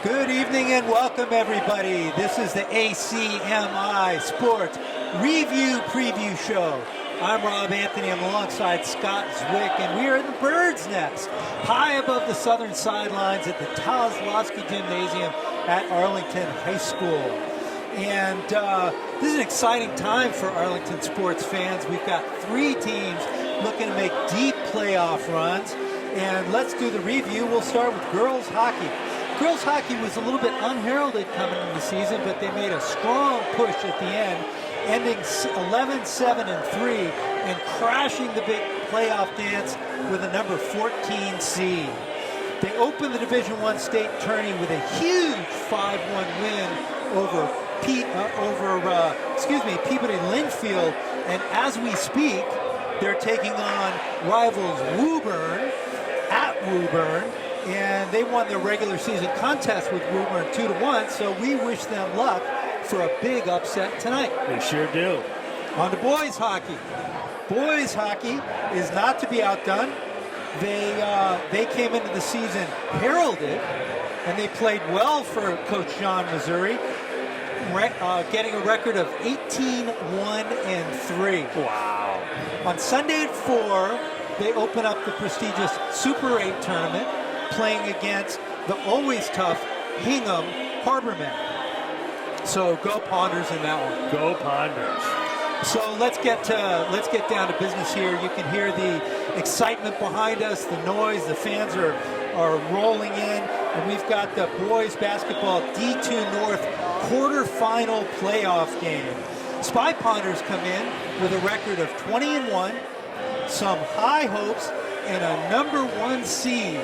Good evening and welcome, everybody. This is the ACMI Sports Review Preview Show. I'm Rob Anthony. I'm alongside Scott Zwick, and we are in the Bird's Nest, high above the southern sidelines at the Tazlowski Gymnasium at Arlington High School. And this is an exciting time for Arlington sports fans. We've got three teams looking to make deep playoff runs. And let's do the review. We'll start with girls hockey. Girls hockey was a little bit unheralded coming into the season, but they made a strong push at the end, ending 11-7-3 and crashing the big playoff dance with a number 14 seed. They opened the Division I state tourney with a huge 5-1 win over Peabody Linfield, and as we speak, they're taking on rivals Woburn at Woburn. And they won their regular season contest with Woburn 2-1, so we wish them luck for a big upset tonight. They sure do. On to boys hockey. Boys hockey is not to be outdone. They came into the season heralded, and they played well for Coach John Missouri, getting a record of 18-1-3. Wow. On Sunday at 4, they open up the prestigious Super 8 tournament, playing against the always tough Hingham Harbormen. So go Ponders in that one. Go Ponders. So let's get down to business here. You can hear the excitement behind us, the noise, the fans are rolling in, and we've got the boys basketball D2 North quarterfinal playoff game. Spy Ponders come in with a record of 20-1, some high hopes, and a number 1 seed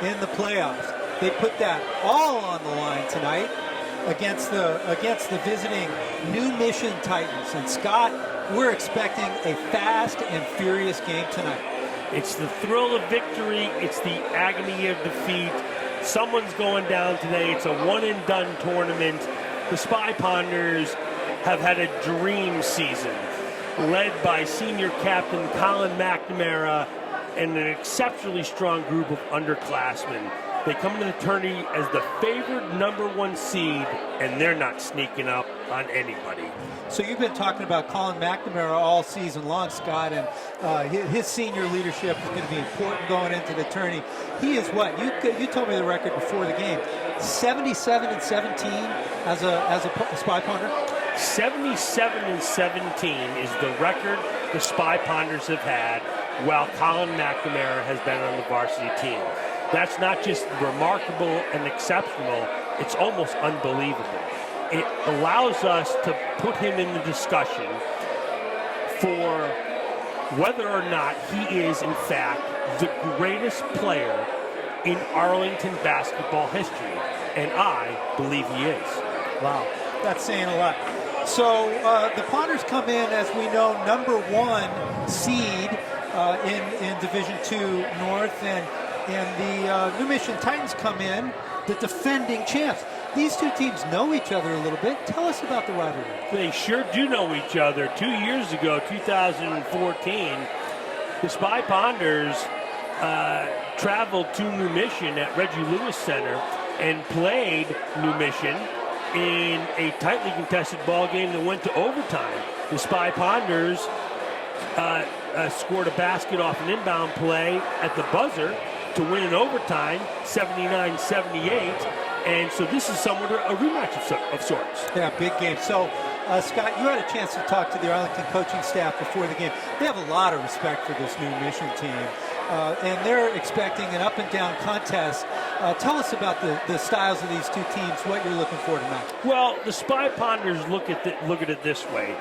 in the playoffs. They put that all on the line tonight against the visiting New Mission Titans. And Scott, we're expecting a fast and furious game tonight. It's the thrill of victory. It's the agony of defeat. Someone's going down today. It's a one-and-done tournament. The Spy Ponders have had a dream season, led by senior captain Colin McNamara and an exceptionally strong group of underclassmen. They come into the tourney as the favored number 1 seed, and they're not sneaking up on anybody. So you've been talking about Colin McNamara all season long, Scott, and his senior leadership is going to be important going into the tourney. He is what? You told me the record before the game. 77-17 as a Spy Ponder? 77-17 is the record the Spy Ponders have had while Colin McNamara has been on the varsity team. That's not just remarkable and exceptional, it's almost unbelievable. It allows us to put him in the discussion for whether or not he is, in fact, the greatest player in Arlington basketball history. And I believe he is. Wow, that's saying a lot. So the Ponders come in, as we know, number 1 seed in Division II North, and the New Mission Titans come in, the defending champs. These two teams know each other a little bit. Tell us about the rivalry. They sure do know each other. 2 years ago, 2014, the Spy Ponders traveled to New Mission at Reggie Lewis Center and played New Mission in a tightly contested ball game that went to overtime. The Spy Ponders scored a basket off an inbound play at the buzzer to win in overtime, 79-78. And so this is somewhat a rematch of sorts. Yeah, big game. So, Scott, you had a chance to talk to the Arlington coaching staff before the game. They have a lot of respect for this New Mission team. And they're expecting an up-and-down contest. Tell us about the styles of these two teams, what you're looking for tonight. Well, the Spy Ponders look at it this way.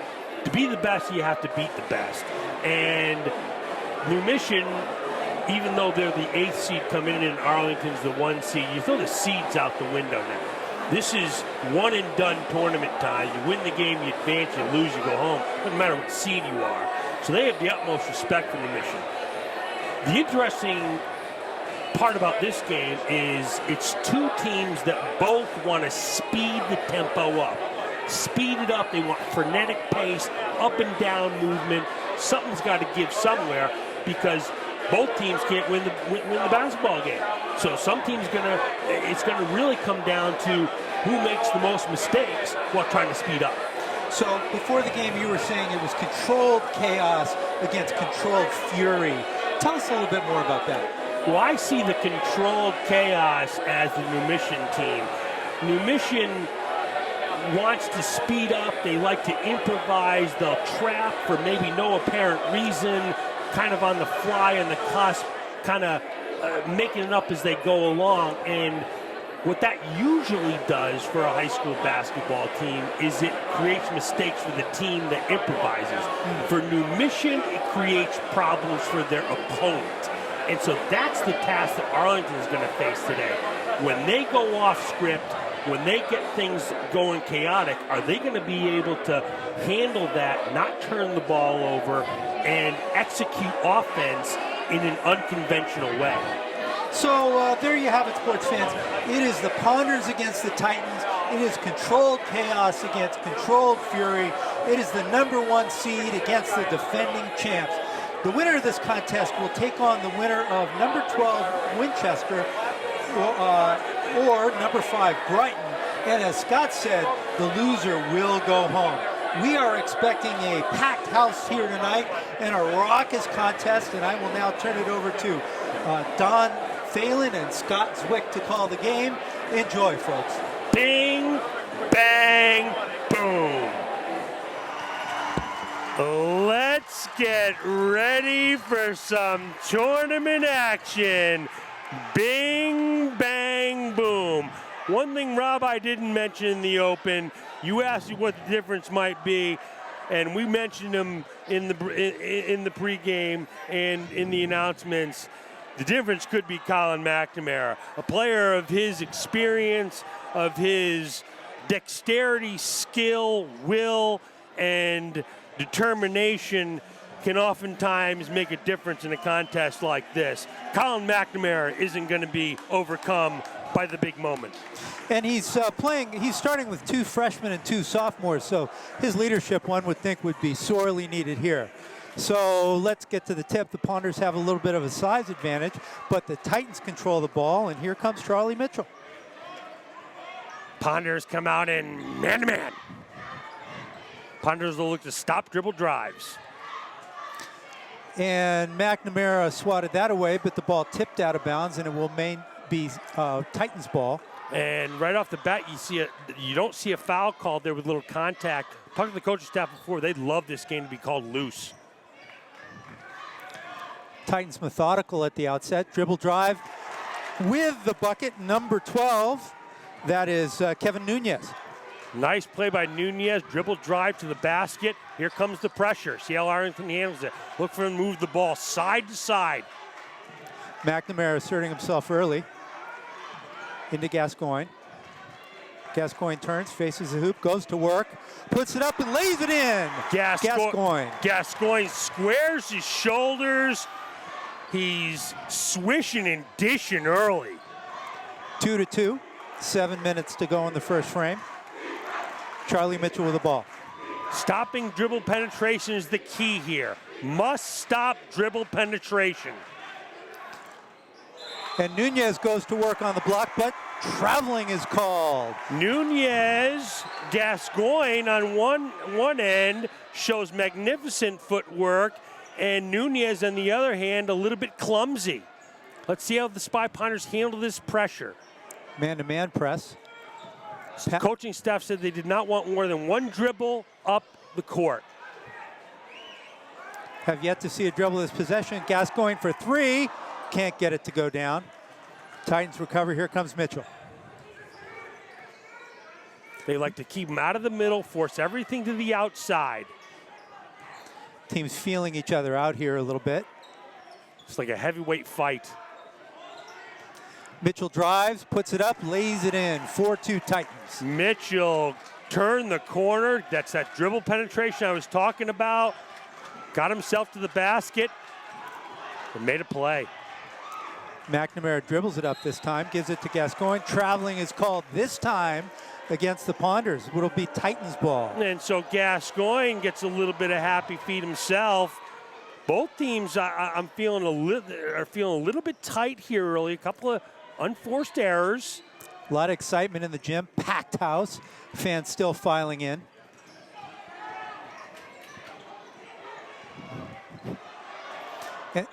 To be the best, you have to beat the best. And New Mission, even though they're the 8th seed coming in and Arlington's the 1 seed, you throw the seeds out the window now. This is one-and-done tournament time. You win the game, you advance, you lose, you go home. Doesn't matter what seed you are. So they have the utmost respect for New Mission. The interesting part about this game is it's two teams that both want to speed the tempo up. Speed it up. They want frenetic pace, up and down movement. Something's got to give somewhere because both teams can't win the basketball game. So some teams it's gonna really come down to who makes the most mistakes while trying to speed up. So before the game, you were saying it was controlled chaos against controlled fury. Tell us a little bit more about that. Well, I see the controlled chaos as the New Mission team. New Mission wants to speed up. They like to improvise. They'll trap for maybe no apparent reason, kind of on the fly, on the cusp, kind of making it up as they go along. And what that usually does for a high school basketball team is it creates mistakes for the team that improvises. For New Mission, it creates problems for their opponent. And so that's the task that Arlington is going to face today. When they go off script, when they get things going chaotic, are they going to be able to handle that, not turn the ball over, and execute offense in an unconventional way? So there you have it, sports fans. It is the Ponders against the Titans. It is controlled chaos against controlled fury. It is the #1 seed against the defending champs. The winner of this contest will take on the winner of number 12 Winchester or number 5 Brighton. And as Scott said, the loser will go home. We are expecting a packed house here tonight and a raucous contest. And I will now turn it over to Don Phelan and Scott Zwick to call the game. Enjoy, folks. Bing, bang, boom. Let's get ready for some tournament action. Bing, bang, boom. One thing, Rob, I didn't mention in the open, you asked me what the difference might be, and we mentioned them in the pregame and in the announcements. The difference could be Colin McNamara, a player of his experience, of his dexterity, skill, will, and determination can oftentimes make a difference in a contest like this. Colin McNamara isn't going to be overcome by the big moment. And he's starting with 2 freshmen and 2 sophomores, so his leadership, one would think, would be sorely needed here. So let's get to the tip. The Ponders have a little bit of a size advantage, but the Titans control the ball, and here comes Charlie Mitchell. Ponders come out in man-to-man. Ponders will look to stop dribble drives. And McNamara swatted that away, but the ball tipped out of bounds, and it will be Titans ball. And right off the bat, you don't see a foul called there with little contact. Talked to the coaching staff before, they'd love this game to be called loose. Titans methodical at the outset. Dribble drive with the bucket, number 12. That is Kevin Nunez. Nice play by Nunez. Dribble drive to the basket. Here comes the pressure. See how Arlington handles it. Look for him to move the ball side to side. McNamara asserting himself early. Into Gascoigne. Gascoigne turns, faces the hoop, goes to work, puts it up and lays it in. Gascoigne. Gascoigne squares his shoulders. He's swishing and dishing early. 2-2. 7 minutes to go in the first frame. Charlie Mitchell with the ball. Stopping dribble penetration is the key here. Must stop dribble penetration. And Nunez goes to work on the block, but traveling is called. Nunez, Gascoigne on one end shows magnificent footwork, and Nunez on the other hand a little bit clumsy. Let's see how the Spy Ponders handle this pressure. Man-to-man press. Coaching staff said they did not want more than 1 dribble up the court. Have yet to see a dribble this possession. Gascoigne for 3. Can't get it to go down. Titans recover. Here comes Mitchell. They like to keep him out of the middle, force everything to the outside. Teams feeling each other out here a little bit. It's like a heavyweight fight. Mitchell drives, puts it up, lays it in. 4-2 Titans. Mitchell turned the corner. That's that dribble penetration I was talking about. Got himself to the basket and made a play. McNamara dribbles it up this time, gives it to Gascoigne. Traveling is called this time against the Ponders. It'll be Titans ball. And so Gascoigne gets a little bit of happy feet himself. Both teams, I'm feeling are feeling a little bit tight here early. A couple of unforced errors. A lot of excitement in the gym. Packed house. Fans still filing in. And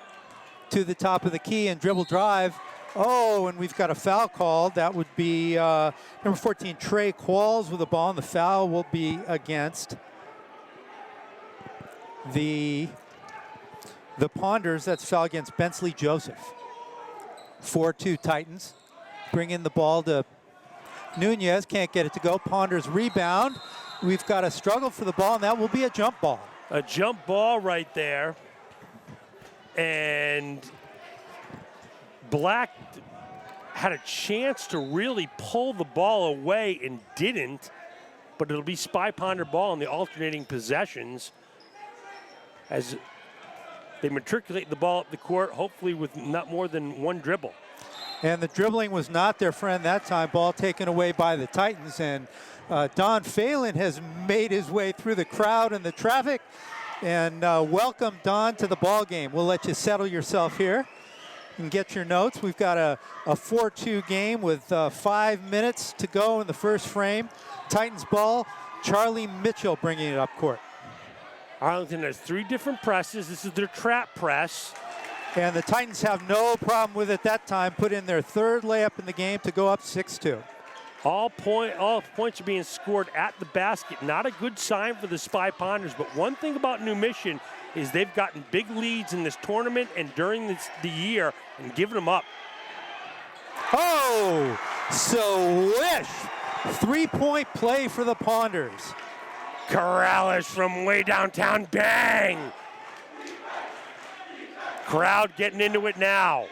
to the top of the key and dribble drive. Oh, and we've got a foul called. That would be number 14, Trey Qualls with the ball, and the foul will be against the Ponders. That's foul against Bensley Joseph. 4-2 Titans. Bring in the ball to Nunez. Can't get it to go. Ponders rebound. We've got a struggle for the ball, and that will be a jump ball. A jump ball right there. And Black had a chance to really pull the ball away and didn't. But it'll be Spy Ponder ball in the alternating possessions as they matriculate the ball up the court, hopefully with not more than one dribble. And the dribbling was not their friend that time. Ball taken away by the Titans. And Don Phelan has made his way through the crowd and the traffic. And welcome, Don, to the ball game. We'll let you settle yourself here and get your notes. We've got a 4-2 game with 5 minutes to go in the first frame. Titans ball. Charlie Mitchell bringing it up court. Arlington has 3 different presses. This is their trap press. And the Titans have no problem with it that time. Put in their 3rd layup in the game to go up 6-2. All points are being scored at the basket. Not a good sign for the Spy Ponders. But one thing about New Mission is they've gotten big leads in this tournament and during the year and given them up. Oh, swish. 3-point play for the Ponders. Corrales from way downtown, bang! Crowd getting into it now.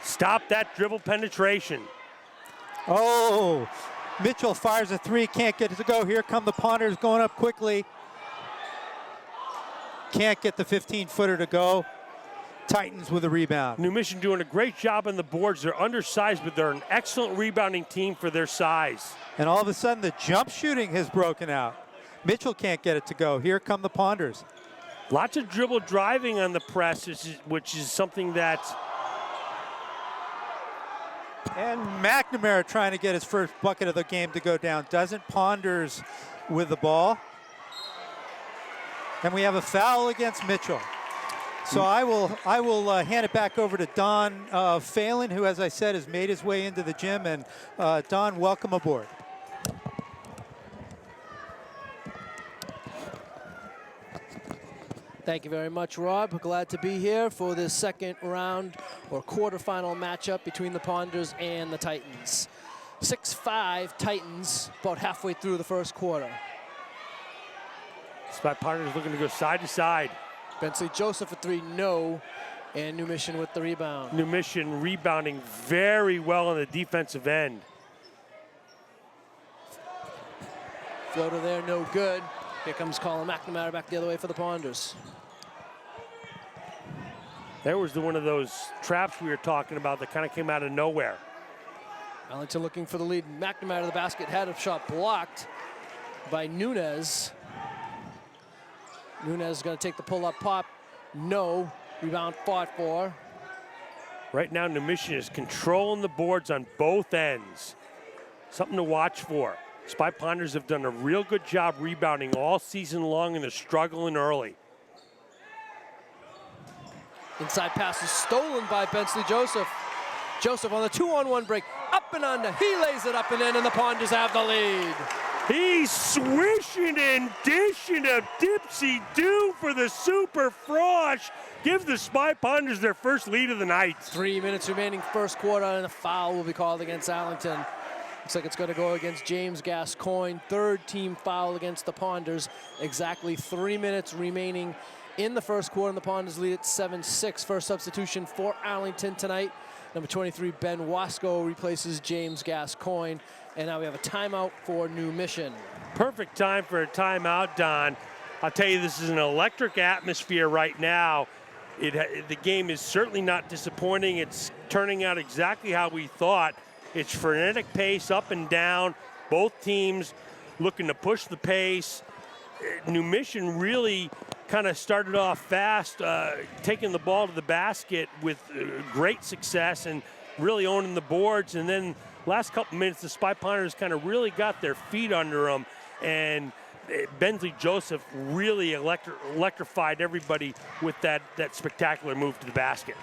Stop that dribble penetration. Oh, Mitchell fires a 3, can't get it to go. Here come the Ponders going up quickly. Can't get the 15-footer to go. Titans with a rebound. New Mission doing a great job on the boards. They're undersized, but they're an excellent rebounding team for their size. And all of a sudden, the jump shooting has broken out. Mitchell can't get it to go. Here come the Ponders. Lots of dribble driving on the press, which is something that... And McNamara trying to get his first bucket of the game to go down. Doesn't. Ponders with the ball. And we have a foul against Mitchell. So I will hand it back over to Don Phelan, who, as I said, has made his way into the gym. And Don, welcome aboard. Thank you very much, Rob. Glad to be here for this second round or quarterfinal matchup between the Ponders and the Titans. 6-5 Titans about halfway through the first quarter. Spy Ponders looking to go side to side. Bensley Joseph a 3, no. And New Mission with the rebound. New Mission rebounding very well on the defensive end. Floater there, no good. Here comes Colin McNamara back the other way for the Ponders. There was one of those traps we were talking about that kind of came out of nowhere. Arlington looking for the lead. McNamara to the basket, had a shot blocked by Nunez. Nunez is going to take the pull-up pop. No. Rebound fought for. Right now, New Mission is controlling the boards on both ends. Something to watch for. Spy Ponders have done a real good job rebounding all season long, and they're struggling early. Inside pass is stolen by Bensley Joseph. Joseph on the 2-on-1 break. Up and under. He lays it up and in, and the Ponders have the lead. He's swishing and dishing a dipsy-do for the Super Frosh. Gives the Spy Ponders their first lead of the night. 3 minutes remaining first quarter, and a foul will be called against Arlington. Looks like it's going to go against James Gascoigne. 3rd team foul against the Ponders. Exactly 3 minutes remaining in the first quarter, and the Ponders lead at 7-6. First substitution for Arlington tonight. Number 23, Ben Wasco, replaces James Gascoigne. And now we have a timeout for New Mission. Perfect time for a timeout, Don. I'll tell you, this is an electric atmosphere right now. The game is certainly not disappointing. It's turning out exactly how we thought. It's frenetic pace up and down. Both teams looking to push the pace. New Mission really kind of started off fast, taking the ball to the basket with great success and really owning the boards. And then last couple minutes, the Spy Ponders kind of really got their feet under them. And Bensley Joseph really electrified everybody with that spectacular move to the basket.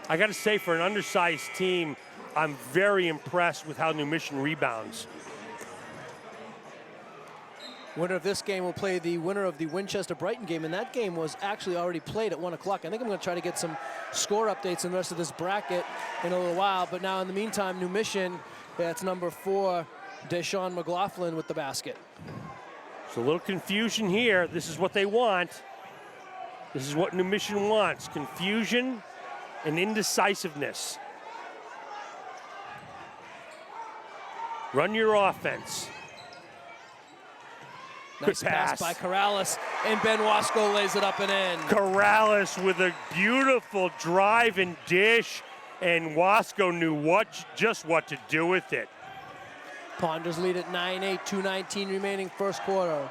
I got to say, for an undersized team, I'm very impressed with how New Mission rebounds. Winner of this game will play the winner of the Winchester-Brighton game, and that game was actually already played at 1 o'clock. I think I'm going to try to get some score updates in the rest of this bracket in a little while, but now in the meantime, New Mission, that's number 4, Deshaun McLaughlin with the basket. So a little confusion here. This is what they want. This is what New Mission wants, confusion and indecisiveness. Run your offense. Nice pass by Corrales, and Ben Wasco lays it up and in. Corrales with a beautiful drive and dish, and Wasco knew just what to do with it. Ponders lead at 9-8, 2:19 remaining first quarter.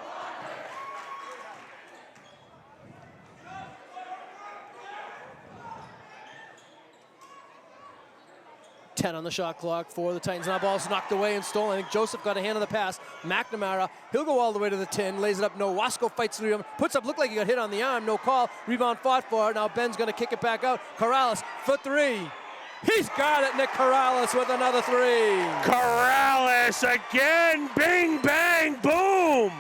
Ten on the shot clock for the Titans. Now ball's knocked away and stolen. I think Joseph got a hand on the pass. McNamara, he'll go all the way to the 10, lays it up. No, Wasco fights through him, puts up, looked like he got hit on the arm. No call. Rebound fought for it. Now Ben's going to kick it back out. Corrales for 3. He's got it, Nick Corrales with another 3. Corrales again, bing, bang, boom.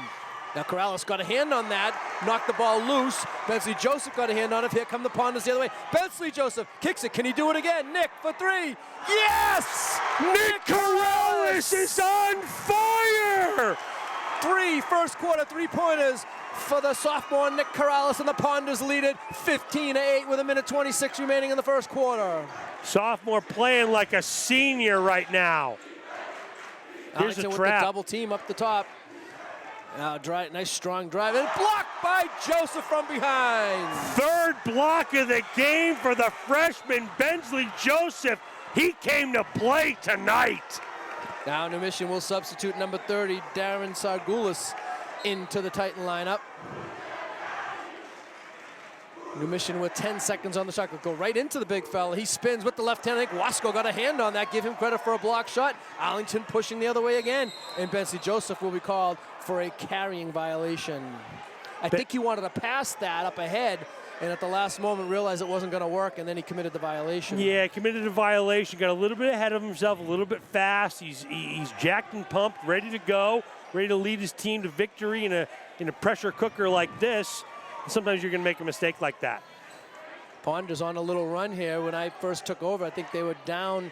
Now Corrales got a hand on that, knocked the ball loose. Bensley Joseph got a hand on it. Here come the Ponders the other way. Bensley Joseph kicks it. Can he do it again? Nick for 3. Yes! Nick Corrales is on fire! 3 first quarter 3-pointers for the sophomore Nick Corrales, and the Ponders lead it 15-8 with 1:26 remaining in the first quarter. Sophomore playing like a senior right now. Here's Arlington a with trap. the double team up the top. Now, nice strong drive, and blocked by Joseph from behind. Third block of the game for the freshman Bensley Joseph. He came to play tonight. Now New Mission will substitute number 30, Darren Sargoulis, into the Titan lineup. New Mission with 10 seconds on the shot clock. Go right into the big fella. He spins with the left hand. I think Wasco got a hand on that. Give him credit for a block shot. Arlington pushing the other way again. And Bensley Joseph will be called for a carrying violation. I think he wanted to pass that up ahead, and at the last moment realized it wasn't going to work, and then he committed the violation. Yeah, committed a violation. Got a little bit ahead of himself, a little bit fast. He's jacked and pumped, ready to go, ready to lead his team to victory in a pressure cooker like this. Sometimes you're going to make a mistake like that. Ponders on a little run here. When I first took over, I think they were down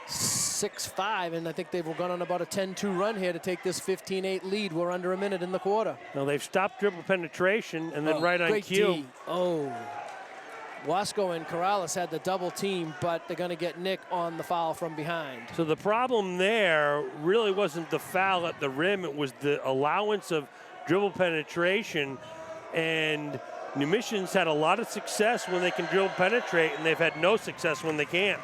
6-5, and I think they've gone on about a 10-2 run here to take this 15-8 lead. We're under a minute in the quarter. Now they've stopped dribble penetration, and then right on cue. D. Oh, Wasco and Corrales had the double team, but they're going to get Nick on the foul from behind. So the problem there really wasn't the foul at the rim. It was the allowance of dribble penetration. And New Mission's had a lot of success when they can dribble penetrate, and they've had no success when they can't.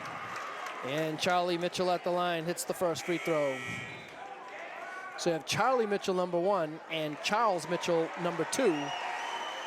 And Charlie Mitchell at the line hits the first free throw. So you have Charlie Mitchell, number 1, and Charles Mitchell, number 2.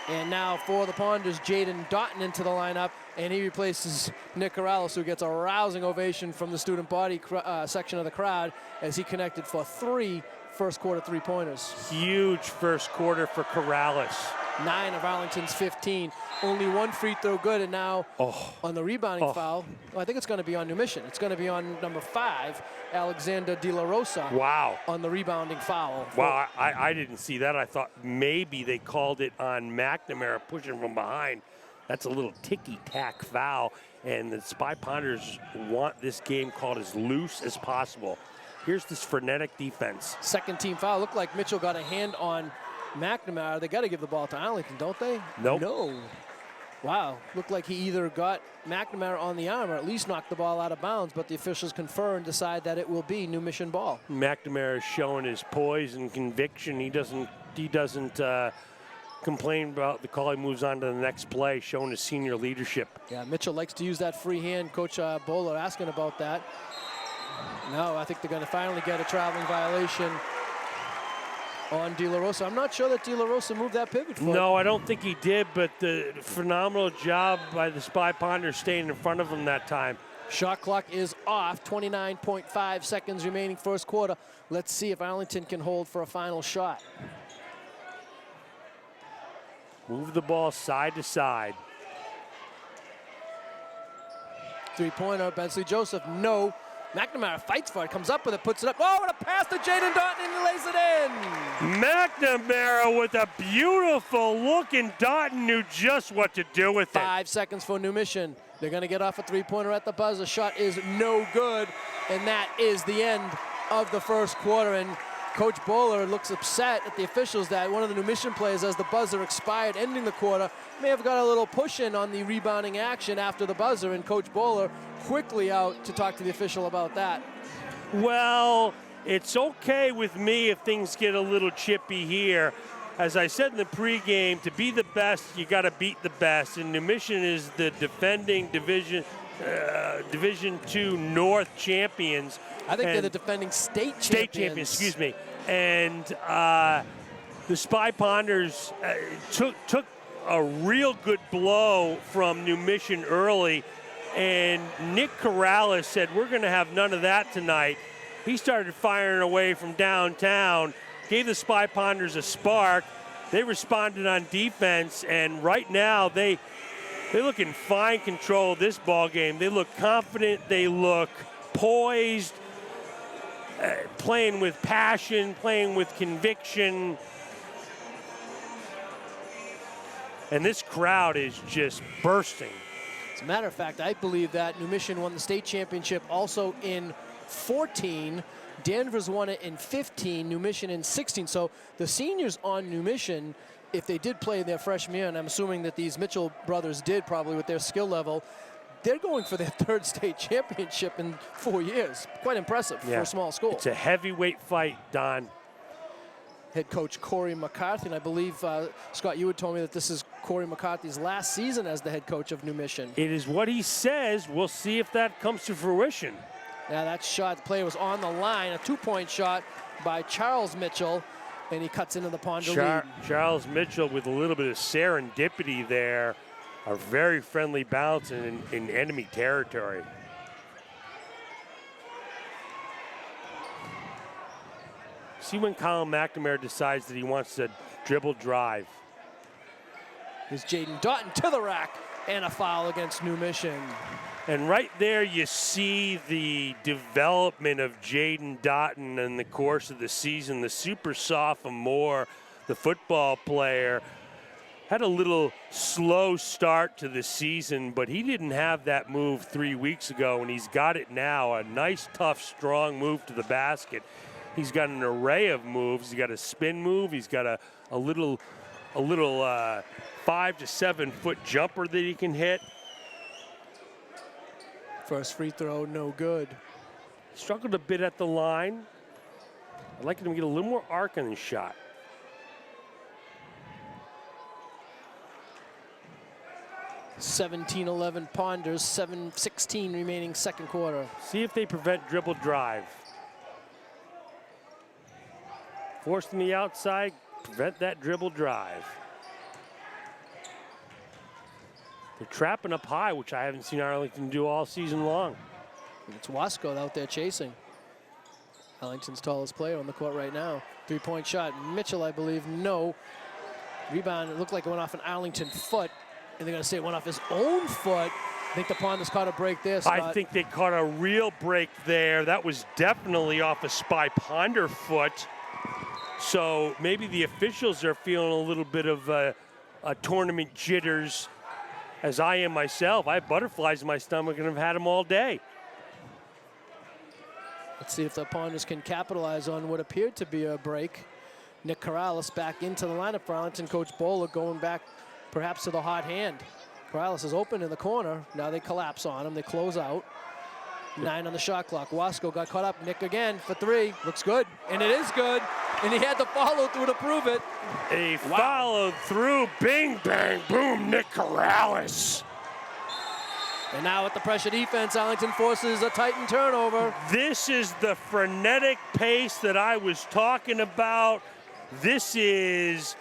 And now for the Ponders, Jaden Doughton into the lineup, and he replaces Nick Corrales, who gets a rousing ovation from the student body section of the crowd as he connected for 3 first quarter 3-pointers. Huge first quarter for Corrales. 9 of Arlington's 15. Only 1 free throw good, and now on the rebounding foul, I think it's going to be on New Mission. It's going to be on number 5, Alexander De La Rosa. Wow. On the rebounding foul. Wow, I didn't see that. I thought maybe they called it on McNamara pushing from behind. That's a little ticky-tack foul, and the Spy Ponders want this game called as loose as possible. Here's this frenetic defense. Second team foul. Looked like Mitchell got a hand on McNamara. They got to give the ball to Arlington, don't they? Nope. No. Wow. Looked like he either got McNamara on the arm or at least knocked the ball out of bounds, but the officials confer and decide that it will be New Mission ball. McNamara is showing his poise and conviction. He doesn't complain about the call. He moves on to the next play, showing his senior leadership. Yeah, Mitchell likes to use that free hand. Coach Bowler asking about that. No, I think they're going to finally get a traveling violation on De La Rosa. I'm not sure that De La Rosa moved that pivot foot. No, I don't think he did, but the phenomenal job by the Spy Ponder staying in front of him that time. Shot clock is off, 29.5 seconds remaining first quarter. Let's see if Arlington can hold for a final shot. Move the ball side to side. Three-pointer, Bensley Joseph, no. McNamara fights for it, comes up with it, puts it up. Oh, and a pass to Jaden Doughton, and he lays it in. McNamara with a beautiful look, and Doughton knew just what to do with it. 5 seconds for New Mission. They're going to get off a three-pointer at the buzzer. Shot is no good, and that is the end of the first quarter. And Coach Bowler looks upset at the officials that one of the New Mission players, as the buzzer expired, ending the quarter, may have got a little push in on the rebounding action after the buzzer, and Coach Bowler quickly out to talk to the official about that. Well, it's okay with me if things get a little chippy here. As I said in the pregame, to be the best, you got to beat the best. And New Mission is the defending Division II North champions. I think they're the defending state champions. State champions, excuse me. And the Spy Ponders took a real good blow from New Mission early. And Nick Corrales said, we're going to have none of that tonight. He started firing away from downtown, gave the Spy Ponders a spark. They responded on defense, and right now they look in fine control of this ball game. They look confident. They look poised, playing with passion, playing with conviction. And this crowd is just bursting. As a matter of fact, I believe that New Mission won the state championship also in 14. Danvers won it in 15, New Mission in 16. So the seniors on New Mission, if they did play their freshman year, and I'm assuming that these Mitchell brothers did probably with their skill level, they're going for their third state championship in 4 years. Quite impressive for a small school. It's a heavyweight fight, Don. Head coach Corey McCarthy, and I believe, Scott, you had told me that this is Corey McCarthy's last season as the head coach of New Mission. It is what he says. We'll see if that comes to fruition. Now that shot, the play was on the line, a two-point shot by Charles Mitchell, and he cuts into the Ponder lead. Charles Mitchell with a little bit of serendipity there, a very friendly bounce in enemy territory. See when Colin McNamara decides that he wants to dribble drive. Here's Jaden Doughton to the rack, and a foul against New Mission. And right there you see the development of Jaden Doughton in the course of the season. The super sophomore, the football player, had a little slow start to the season, but he didn't have that move 3 weeks ago, and he's got it now. A nice, tough, strong move to the basket. He's got an array of moves. He's got a spin move. He's got a little 5 to 7 foot jumper that he can hit. First free throw, no good. Struggled a bit at the line. I'd like him to get a little more arc in his shot. (17-11) Ponders, 7:16 remaining second quarter. See if they prevent dribble drive. Force them to the outside, prevent that dribble drive. They're trapping up high, which I haven't seen Arlington do all season long. It's Wasco out there chasing. Arlington's tallest player on the court right now. Three-point shot. Mitchell, I believe, no. Rebound, it looked like it went off an Arlington foot, and they're going to say it went off his own foot. I think the Ponders caught a break there, Scott. I think they caught a real break there. That was definitely off a Spy Ponder foot. So maybe the officials are feeling a little bit of a tournament jitters, as I am myself. I have butterflies in my stomach and have had them all day. Let's see if the Ponders can capitalize on what appeared to be a break. Nick Corrales back into the lineup for Arlington. Coach Bowler going back perhaps to the hot hand. Corrales is open in the corner. Now they collapse on him. They close out. 9 on the shot clock. Wasco got caught up. Nick again for 3. Looks good. And it is good. And he had to follow through to prove it. He followed through. Bing, bang, boom, Nick Corrales. And now with the pressure defense, Arlington forces a Titan turnover. This is the frenetic pace that I was talking about. This is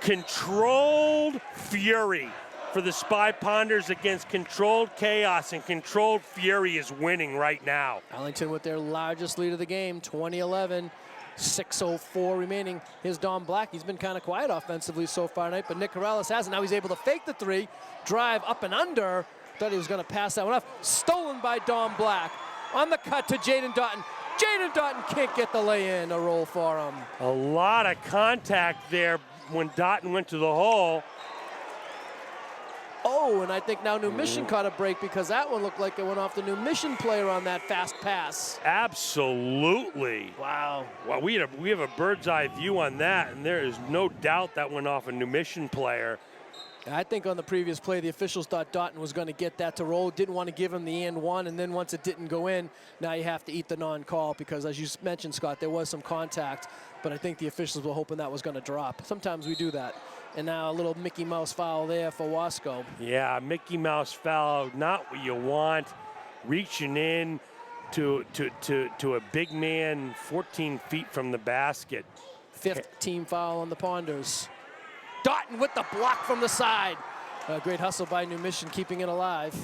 controlled fury for the Spy Ponders against controlled chaos, and controlled fury is winning right now. Arlington with their largest lead of the game, 20-11. 6:04 remaining. Here's Don Black. He's been kind of quiet offensively so far tonight, but Nick Corrales hasn't. Now he's able to fake the three, drive up and under. Thought he was going to pass that one off. Stolen by Don Black. On the cut to Jaden Doughton. Jaden Doughton can't get the lay-in. A roll for him. A lot of contact there when Doughton went to the hole. Oh, and I think now New Mission caught a break because that one looked like it went off the New Mission player on that fast pass. Absolutely. Wow. Well, we have a bird's eye view on that, and there is no doubt that went off a New Mission player. I think on the previous play, the officials thought Doughton was going to get that to roll, didn't want to give him the and one, and then once it didn't go in, now you have to eat the non-call because, as you mentioned, Scott, there was some contact, but I think the officials were hoping that was going to drop. Sometimes we do that. And now a little Mickey Mouse foul there for Wasco. Yeah, Mickey Mouse foul, not what you want. Reaching in to a big man 14 feet from the basket. Fifth team foul on the Ponders. Doughton with the block from the side. A great hustle by New Mission, keeping it alive.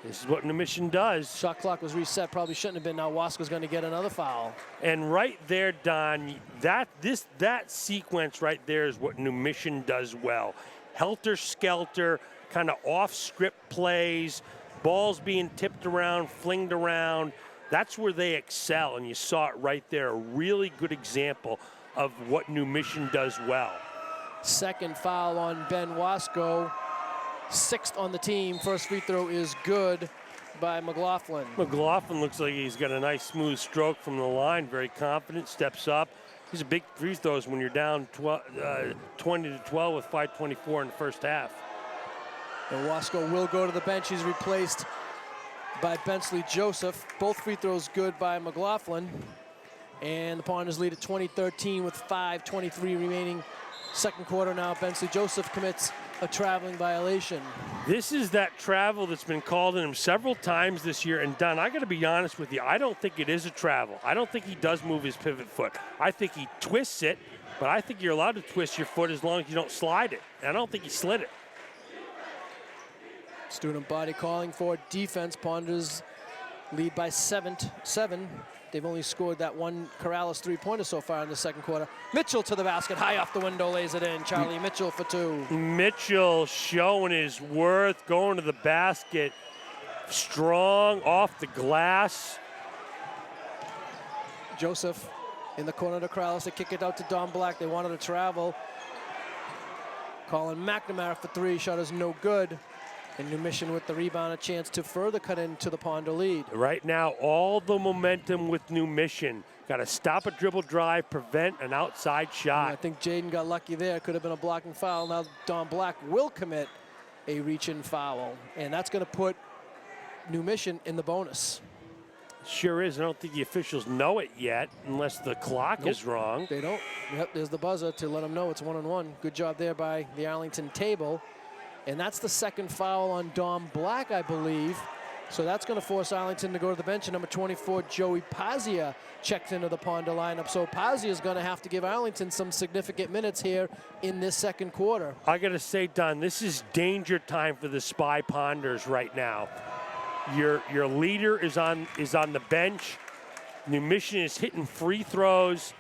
This is what New Mission does. Shot clock was reset, probably shouldn't have been. Now Wasco's going to get another foul. And right there, Don, that sequence right there is what New Mission does well. Helter-skelter, kind of off-script plays, balls being tipped around, flinged around. That's where they excel, and you saw it right there. A really good example of what New Mission does well. Second foul on Ben Wasco. Sixth on the team. First free throw is good by McLaughlin. McLaughlin looks like he's got a nice smooth stroke from the line. Very confident, steps up. These are big free throws when you're down 20-12 with 5:24 in the first half. And Wasco will go to the bench. He's replaced by Bensley Joseph. Both free throws good by McLaughlin. And the Ponders lead at 20-13 with 5:23 remaining. Second quarter now. Bensley Joseph commits a traveling violation. This is that travel that's been called on him several times this year. And Don, I got to be honest with you, I don't think it is a travel. I don't think he does move his pivot foot. I think he twists it, but I think you're allowed to twist your foot as long as you don't slide it. And I don't think he slid it. Student body calling for defense. Ponders lead by 7. They've only scored that one Corrales three-pointer so far in the second quarter. Mitchell to the basket, high off the window, lays it in. Charlie Mitchell for two. Mitchell showing his worth, going to the basket, strong off the glass. Joseph in the corner to Corrales. They kick it out to Don Black. They wanted to travel. Colin McNamara for three. Shot is no good. And New Mission with the rebound, a chance to further cut into the Ponder lead. Right now, all the momentum with New Mission. Got to stop a dribble drive, prevent an outside shot. And I think Jaden got lucky there. Could have been a blocking foul. Now Don Black will commit a reach-in foul. And that's going to put New Mission in the bonus. Sure is. I don't think the officials know it yet, unless the clock is wrong. They don't. Yep, there's the buzzer to let them know it's 1-on-1. Good job there by the Arlington table. And that's the second foul on Don Black, I believe. So that's going to force Arlington to go to the bench. And number 24, Joey Pazia, checks into the Ponder lineup. So Pazia is going to have to give Arlington some significant minutes here in this second quarter. I got to say, Don, this is danger time for the Spy Ponders right now. Your leader is on the bench. New Mission is hitting free throws.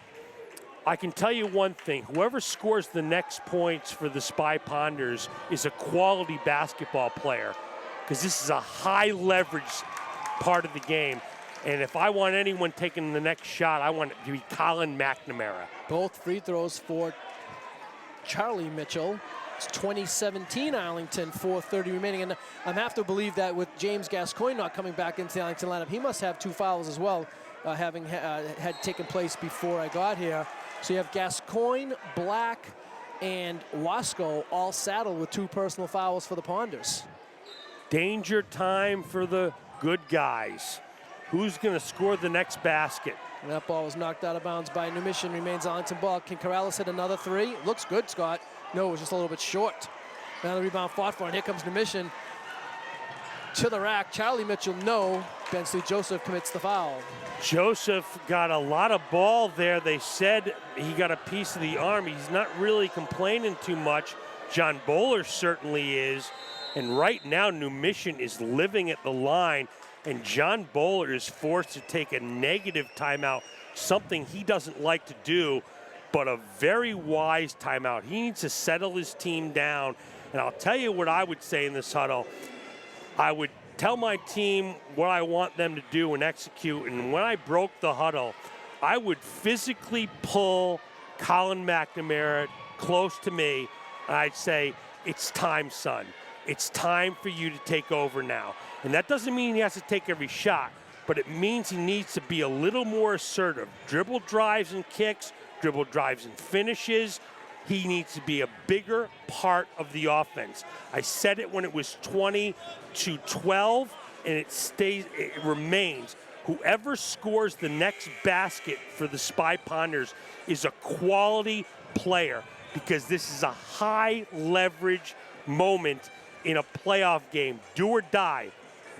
I can tell you one thing, whoever scores the next points for the Spy Ponders is a quality basketball player, because this is a high leverage part of the game. And if I want anyone taking the next shot, I want it to be Colin McNamara. Both free throws for Charlie Mitchell. It's 2017 Arlington, 4:30 remaining. And I have to believe that with James Gascoigne not coming back into the Arlington lineup, he must have two fouls as well, having had taken place before I got here. So you have Gascoigne, Black, and Wasco all saddled with two personal fouls for the Ponders. Danger time for the good guys. Who's going to score the next basket? And that ball was knocked out of bounds by New Mission. Remains Arlington ball. Can Corrales hit another three? Looks good, Scott. No, it was just a little bit short. Now the rebound fought for, and here comes New Mission to the rack. Charlie Mitchell, no. Bensley Joseph commits the foul. Joseph got a lot of ball there. They said he got a piece of the arm. He's not really complaining too much. John Bowler certainly is. And right now, New Mission is living at the line, and John Bowler is forced to take a negative timeout, something he doesn't like to do, but a very wise timeout. He needs to settle his team down. And I'll tell you what I would say in this huddle. I would tell my team what I want them to do and execute. And when I broke the huddle, I would physically pull Colin McNamara close to me, and I'd say, "It's time, son. It's time for you to take over now." And that doesn't mean he has to take every shot, but it means he needs to be a little more assertive. Dribble drives and kicks, dribble drives and finishes. He needs to be a bigger part of the offense. I said it when it was 20-12, and it remains. Whoever scores the next basket for the Spy Ponders is a quality player, because this is a high leverage moment in a playoff game. Do or die.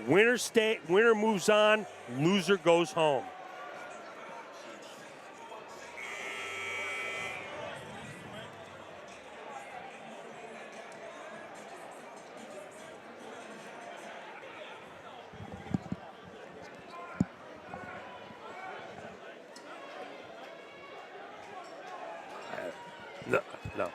Winner moves on, loser goes home. No.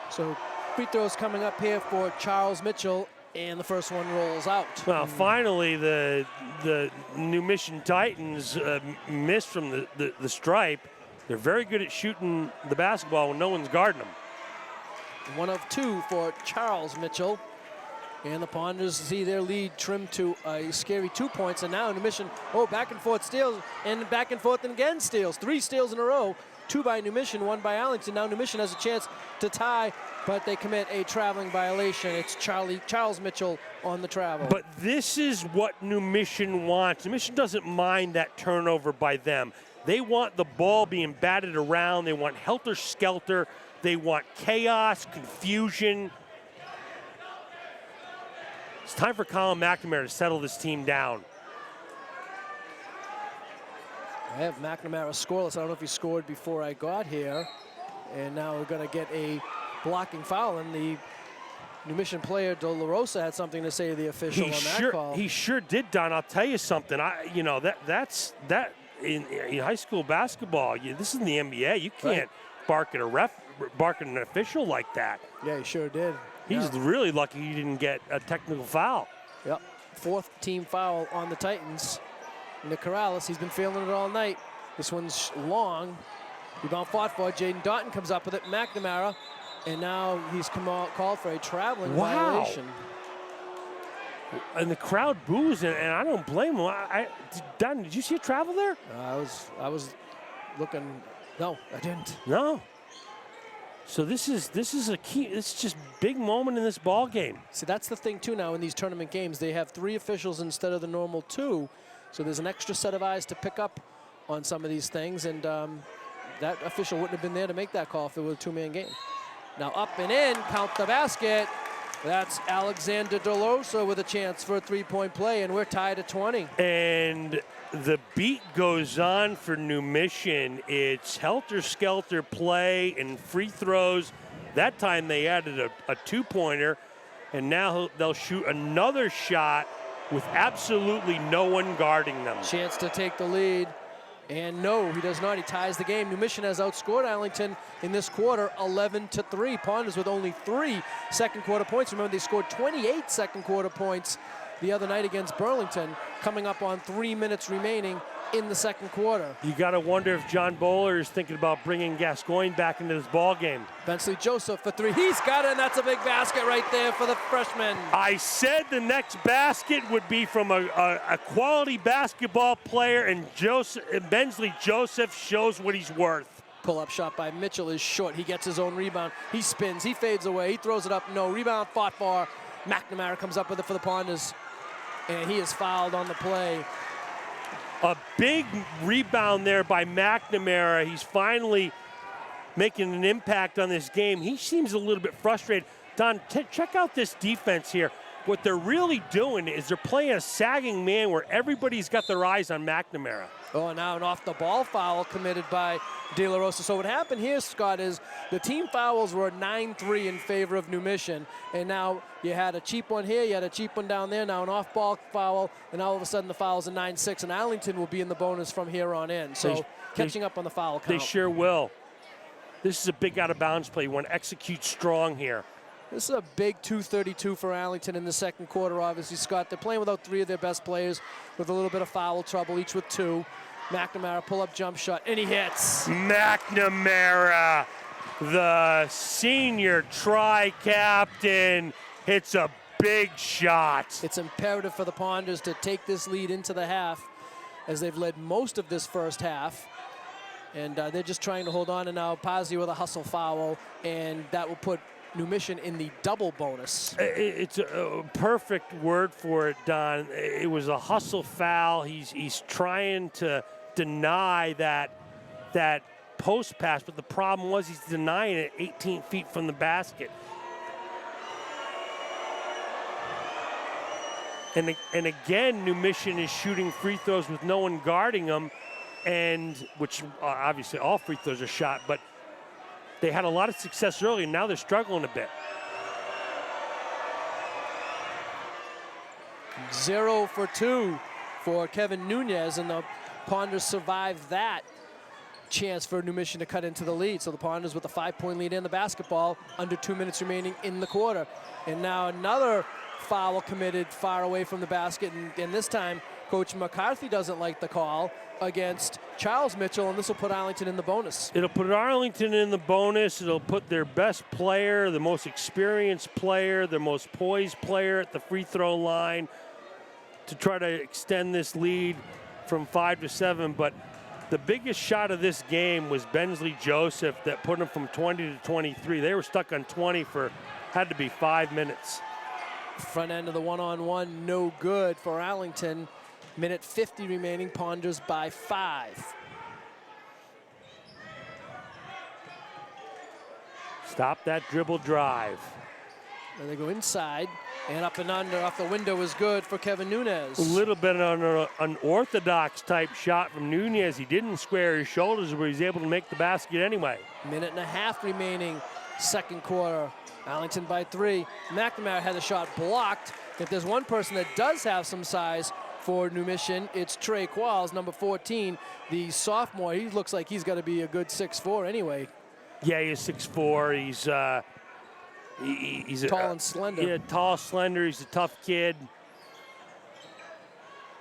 So free throws coming up here for Charles Mitchell, and the first one rolls out. Well, finally, the New Mission Titans missed from the stripe. They're very good at shooting the basketball when no one's guarding them. 1 of 2 for Charles Mitchell. And the Ponders see their lead trimmed to a scary 2 points. And now New Mission, back and forth steals, and back and forth and again steals. 3 steals in a row. 2 by New Mission, 1 by Arlington. Now New Mission has a chance to tie, but they commit a traveling violation. It's Charles Mitchell on the travel. But this is what New Mission wants. New Mission doesn't mind that turnover by them. They want the ball being batted around. They want helter-skelter. They want chaos, confusion. It's time for Colin McNamara to settle this team down. I have McNamara scoreless. I don't know if he scored before I got here. And now we're going to get a blocking foul, and the New Mission player, De La Rosa, had something to say to the official on that call. He sure did, Don. I'll tell you something. That's in high school basketball. This is in the NBA. You can't bark at an official like that. Yeah, he sure did. He's really lucky he didn't get a technical foul. Yep, 4th team foul on the Titans. Nick Corrales, he's been feeling it all night. This one's long. Rebound fought for. Jaden Doughton comes up with it. McNamara, and now he's called for a traveling violation. And the crowd boos, and I don't blame him. Don, did you see a travel there? I was looking. No, I didn't. No. So this is a key. It's just big moment in this ball game. See, that's the thing too. Now in these tournament games, they have 3 officials instead of the normal 2. So there's an extra set of eyes to pick up on some of these things, and that official wouldn't have been there to make that call if it was a 2-man game. Now up and in, count the basket. That's Alexander De La Rosa with a chance for a 3-point play, and we're tied at 20. And the beat goes on for New Mission. It's helter-skelter play and free throws. That time they added a 2-pointer, and now they'll shoot another shot with absolutely no one guarding them. Chance to take the lead. And no, he does not. He ties the game. New Mission has outscored Arlington in this quarter 11-3. Ponders with only 3 second-quarter points. Remember, they scored 28 second-quarter points the other night against Burlington, coming up on 3 minutes remaining in the second quarter. You got to wonder if John Bowler is thinking about bringing Gascoigne back into this ball game. Bensley Joseph for 3. He's got it, and that's a big basket right there for the freshman. I said the next basket would be from a quality basketball player, and Bensley Joseph shows what he's worth. Pull-up shot by Mitchell is short. He gets his own rebound. He spins. He fades away. He throws it up. No. Rebound fought for. McNamara comes up with it for the Ponders, and he is fouled on the play. A big rebound there by McNamara. He's finally making an impact on this game. He seems a little bit frustrated. Don, check out this defense here. what they're really doing is they're playing a sagging man where everybody's got their eyes on McNamara. Oh, now an off-the-ball foul committed by De La Rosa. So what happened here, Scott, is the team fouls were 9-3 in favor of New Mission. And now you had a cheap one here, you had a cheap one down there, now an off-ball foul, and all of a sudden the foul's a 9-6, and Arlington will be in the bonus from here on in. So catching up on the foul count. They sure will. This is a big out-of-bounds play. You want to execute strong here. This is a big 2:32 for Arlington in the second quarter, obviously, Scott. They're playing without 3 of their best players with a little bit of foul trouble, each with 2. McNamara, pull-up jump shot, and he hits. McNamara, the senior tri-captain, hits a big shot. It's imperative for the Ponders to take this lead into the half, as they've led most of this first half. And they're just trying to hold on, and now Pazzi with a hustle foul, and that will put New Mission in the double bonus. It's a perfect word for it, Don. It was a hustle foul. He's trying to deny that post pass, but the problem was he's denying it 18 feet from the basket. And again, New Mission is shooting free throws with no one guarding them, and which obviously all free throws are shot, but they had a lot of success early, and now they're struggling a bit. 0 for 2 for Kevin Nunez, and the Ponders survived that chance for New Mission to cut into the lead. So the Ponders with a 5-point lead in the basketball, under 2 minutes remaining in the quarter. And now another foul committed far away from the basket, and this time Coach McCarthy doesn't like the call against Charles Mitchell, and this will put Arlington in the bonus. It'll put Arlington in the bonus. It'll put their best player, the most experienced player, their most poised player at the free throw line to try to extend this lead from 5 to 7. But the biggest shot of this game was Bensley Joseph that put them from 20 to 23. They were stuck on 20 for, had to be 5 minutes. Front end of the one-on-one, no good for Arlington. Minute 50 remaining, Ponders by 5. Stop that dribble drive. And they go inside, and up and under off the window is good for Kevin Nunez. A little bit of an unorthodox type shot from Nunez. He didn't square his shoulders, but he's able to make the basket anyway. Minute and a half remaining, second quarter. Arlington by 3. McNamara had the shot blocked. If there's one person that does have some size for New Mission, it's Trey Qualls, number 14, the sophomore. He looks like he's got to be a good 6'4" anyway. Yeah, he's 6'4". He's tall and slender. Yeah, tall, slender. He's a tough kid.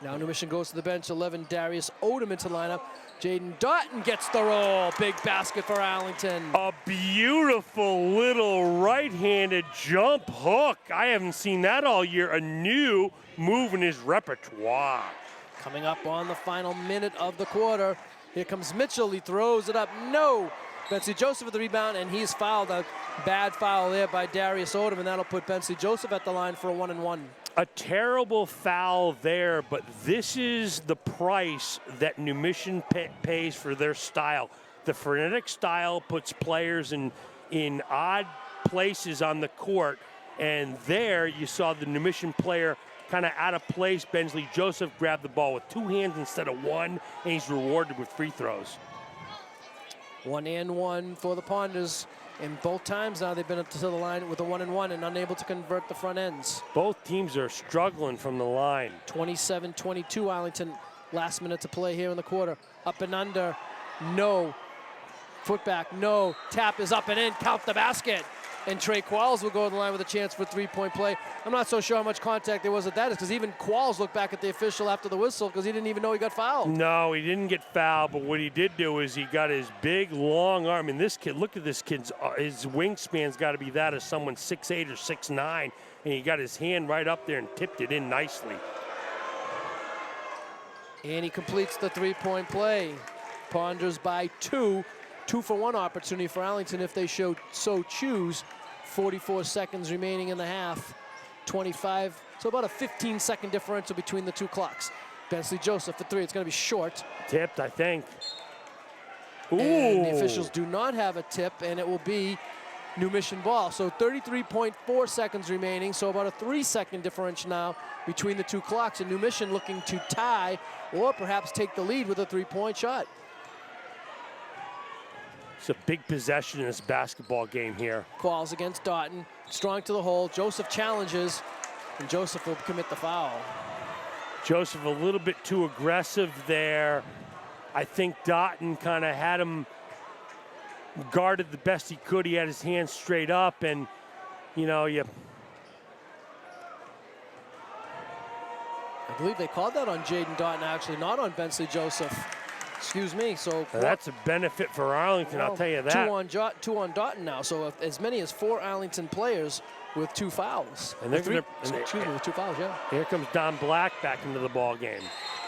Now New Mission goes to the bench. 11, Darius Odom into the lineup. Jaden Doughton gets the roll. Big basket for Arlington. A beautiful little right-handed jump hook. I haven't seen that all year. A new move in his repertoire. Coming up on the final minute of the quarter. Here comes Mitchell. He throws it up. No. Bensley Joseph with the rebound, and he's fouled. A bad foul there by Darius Odom, and that'll put Bensley Joseph at the line for a 1-and-1. A terrible foul there, but this is the price that New Mission pays for their style. The frenetic style puts players in odd places on the court, and there you saw the New Mission player kind of out of place. Bensley Joseph grabbed the ball with 2 hands instead of 1, and he's rewarded with free throws. 1-and-1 for the Ponders. And both times now they've been up to the line with a 1-and-1 and unable to convert the front ends. Both teams are struggling from the line. 27-22 Arlington, last minute to play here in the quarter. Up and under, no. Foot back, no. Tap is up and in, count the basket. And Trey Qualls will go to the line with a chance for 3-point play. I'm not so sure how much contact there was at that, because even Qualls looked back at the official after the whistle because he didn't even know he got fouled. No, he didn't get fouled, but what he did do is he got his big, long arm. And this kid, look at this kid's, his wingspan's got to be that of someone 6'8" or 6'9", and he got his hand right up there and tipped it in nicely. And he completes the 3-point play. Ponders by 2. 2-for-1 opportunity for Arlington if they so choose. 44 seconds remaining in the half. 25, so about a 15-second differential between the two clocks. Bensley Joseph for 3, it's gonna be short. Tipped, I think. Ooh. And the officials do not have a tip, and it will be New Mission ball. So 33.4 seconds remaining, so about a 3-second differential now between the two clocks, and New Mission looking to tie or perhaps take the lead with a 3-point shot. It's a big possession in this basketball game here. Qualls against Doughton, strong to the hole. Joseph challenges, and Joseph will commit the foul. Joseph a little bit too aggressive there. I think Doughton kind of had him guarded the best he could. He had his hands straight up, and I believe they called that on Jaden Doughton, actually, not on Bensley Joseph. Excuse me. So that's a benefit for Arlington, I'll tell you that. Two on Doughton now. So as many as 4 Arlington players with 2 fouls. And they're with 2 fouls, yeah. Here comes Don Black back into the ball game.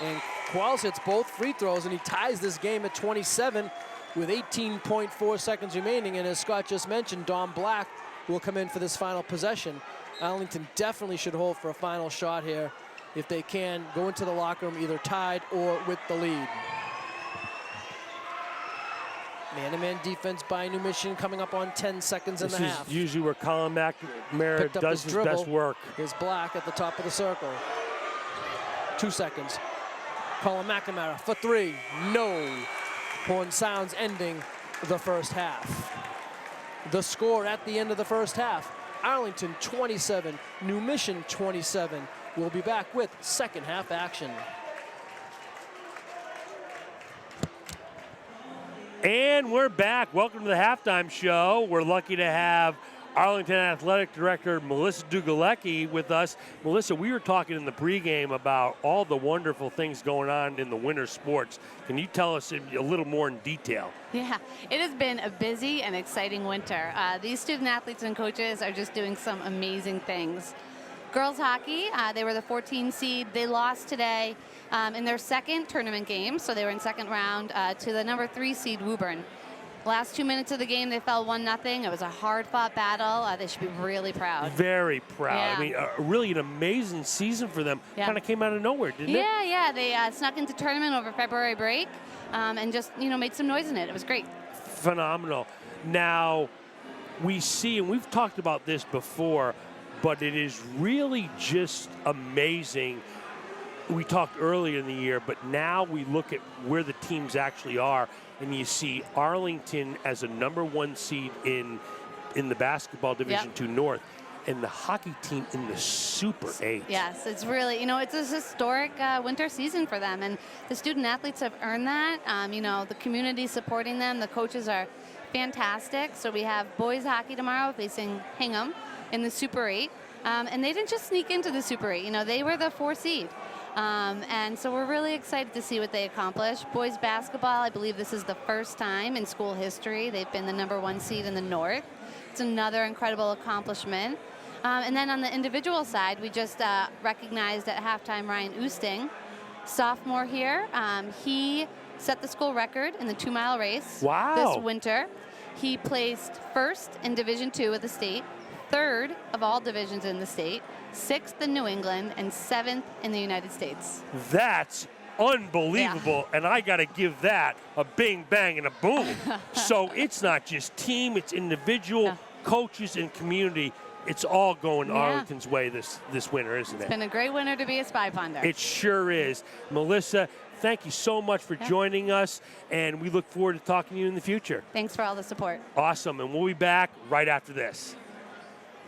And Qualls hits both free throws, and he ties this game at 27 with 18.4 seconds remaining. And as Scott just mentioned, Don Black will come in for this final possession. Arlington definitely should hold for a final shot here if they can go into the locker room either tied or with the lead. Man-to-man defense by New Mission coming up on 10 seconds in the half. This is usually where Colin McNamara does his best work. Here's Black at the top of the circle. 2 seconds. Colin McNamara for 3. No. Horn sounds ending the first half. The score at the end of the first half, Arlington 27, New Mission 27. We'll be back with second half action. And we're back. Welcome to the halftime show. We're lucky to have Arlington Athletic Director Melissa Dugalecki with us. Melissa, we were talking in the pregame about all the wonderful things going on in the winter sports. Can you tell us a little more in detail? Yeah, it has been a busy and exciting winter. These student athletes and coaches are just doing some amazing things. Girls hockey, they were the 14 seed. They lost today in their second tournament game, so they were in second round to the number 3 seed Woburn. Last 2 minutes of the game, they fell 1-0. It was a hard-fought battle. They should be really proud. Very proud. Yeah. I mean, really an amazing season for them. Yeah. Kind of came out of nowhere, didn't it? Yeah. They snuck into tournament over February break and just, made some noise in it. It was great. Phenomenal. Now, we see, and we've talked about this before, but it is really just amazing. We talked earlier in the year, but now we look at where the teams actually are, and you see Arlington as a number 1 seed in the basketball Division II North, and the hockey team in the Super 8. Yes, it's really, it's a historic winter season for them, and the student athletes have earned that. The community supporting them, the coaches are fantastic. So we have boys hockey tomorrow facing Hingham in the Super 8, and they didn't just sneak into the Super 8. They were the 4 seed. And so we're really excited to see what they accomplish. Boys basketball, I believe this is the first time in school history they've been the number 1 seed in the North. It's another incredible accomplishment. And then on the individual side, we just recognized at halftime Ryan Oosting, sophomore here. He set the school record in the 2-mile race this winter. He placed 1st in Division II of the state, 3rd of all divisions in the state, 6th in New England, and 7th in the United States. That's unbelievable, and I got to give that a bing, bang, and a boom. So it's not just team, it's individual, coaches, and community. It's all going Arlington's way this winter, isn't it? It's been a great winter to be a Spy Ponder. It sure is. Melissa, thank you so much for joining us, and we look forward to talking to you in the future. Thanks for all the support. Awesome, and we'll be back right after this.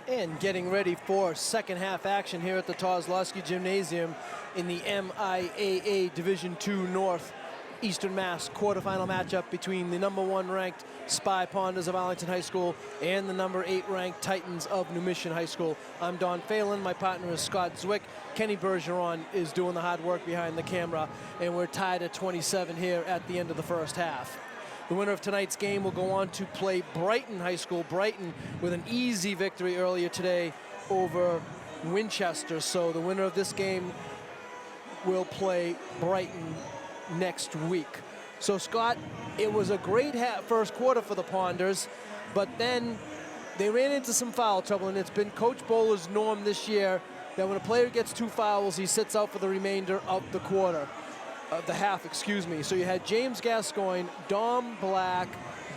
And getting ready for second half action here at the Kozlowski Gymnasium in the MIAA Division II North Eastern Mass quarterfinal matchup between the number 1 ranked Spy Ponders of Arlington High School and the number 8 ranked Titans of New Mission High School. I'm Don Phelan, my partner is Scott Zwick. Kenny Bergeron is doing the hard work behind the camera, and we're tied at 27 here at the end of the first half. The winner of tonight's game will go on to play Brighton High School. Brighton with an easy victory earlier today over Winchester. So the winner of this game will play Brighton next week. So Scott, it was a great first quarter for the Ponders, but then they ran into some foul trouble, and it's been Coach Bowler's norm this year that when a player gets 2 fouls, he sits out for the remainder of the quarter. The half, excuse me. So you had James Gascoigne, Dom Black,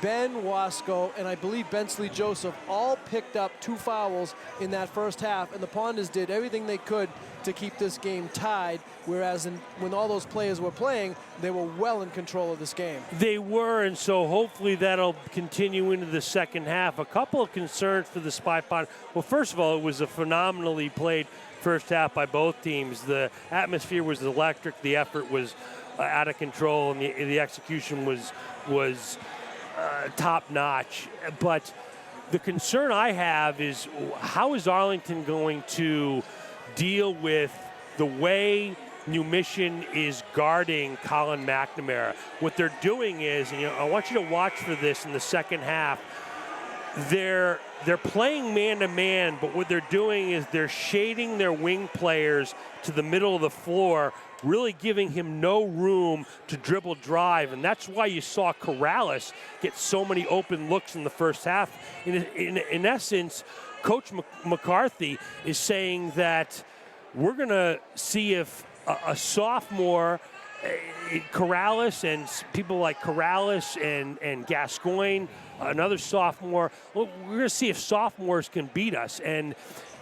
Ben Wasco, and I believe Bensley Joseph all picked up 2 fouls in that first half, and the Ponders did everything they could to keep this game tied, whereas when all those players were playing, they were well in control of this game. They were, and so hopefully that'll continue into the second half. A couple of concerns for the Spy Pond. Well, first of all, it was a phenomenally played first half by both teams. The atmosphere was electric, the effort was out of control, and the execution was top-notch. But the concern I have is, how is Arlington going to deal with the way New Mission is guarding Colin McNamara? What they're doing is, and I want you to watch for this in the second half, they're playing man-to-man, but what they're doing is they're shading their wing players to the middle of the floor, really giving him no room to dribble drive. And that's why you saw Corrales get so many open looks in the first half. In essence, Coach McCarthy is saying that we're going to see if a sophomore, Corrales, and people like Corrales and Gascoigne, another sophomore, well, we're going to see if sophomores can beat us. And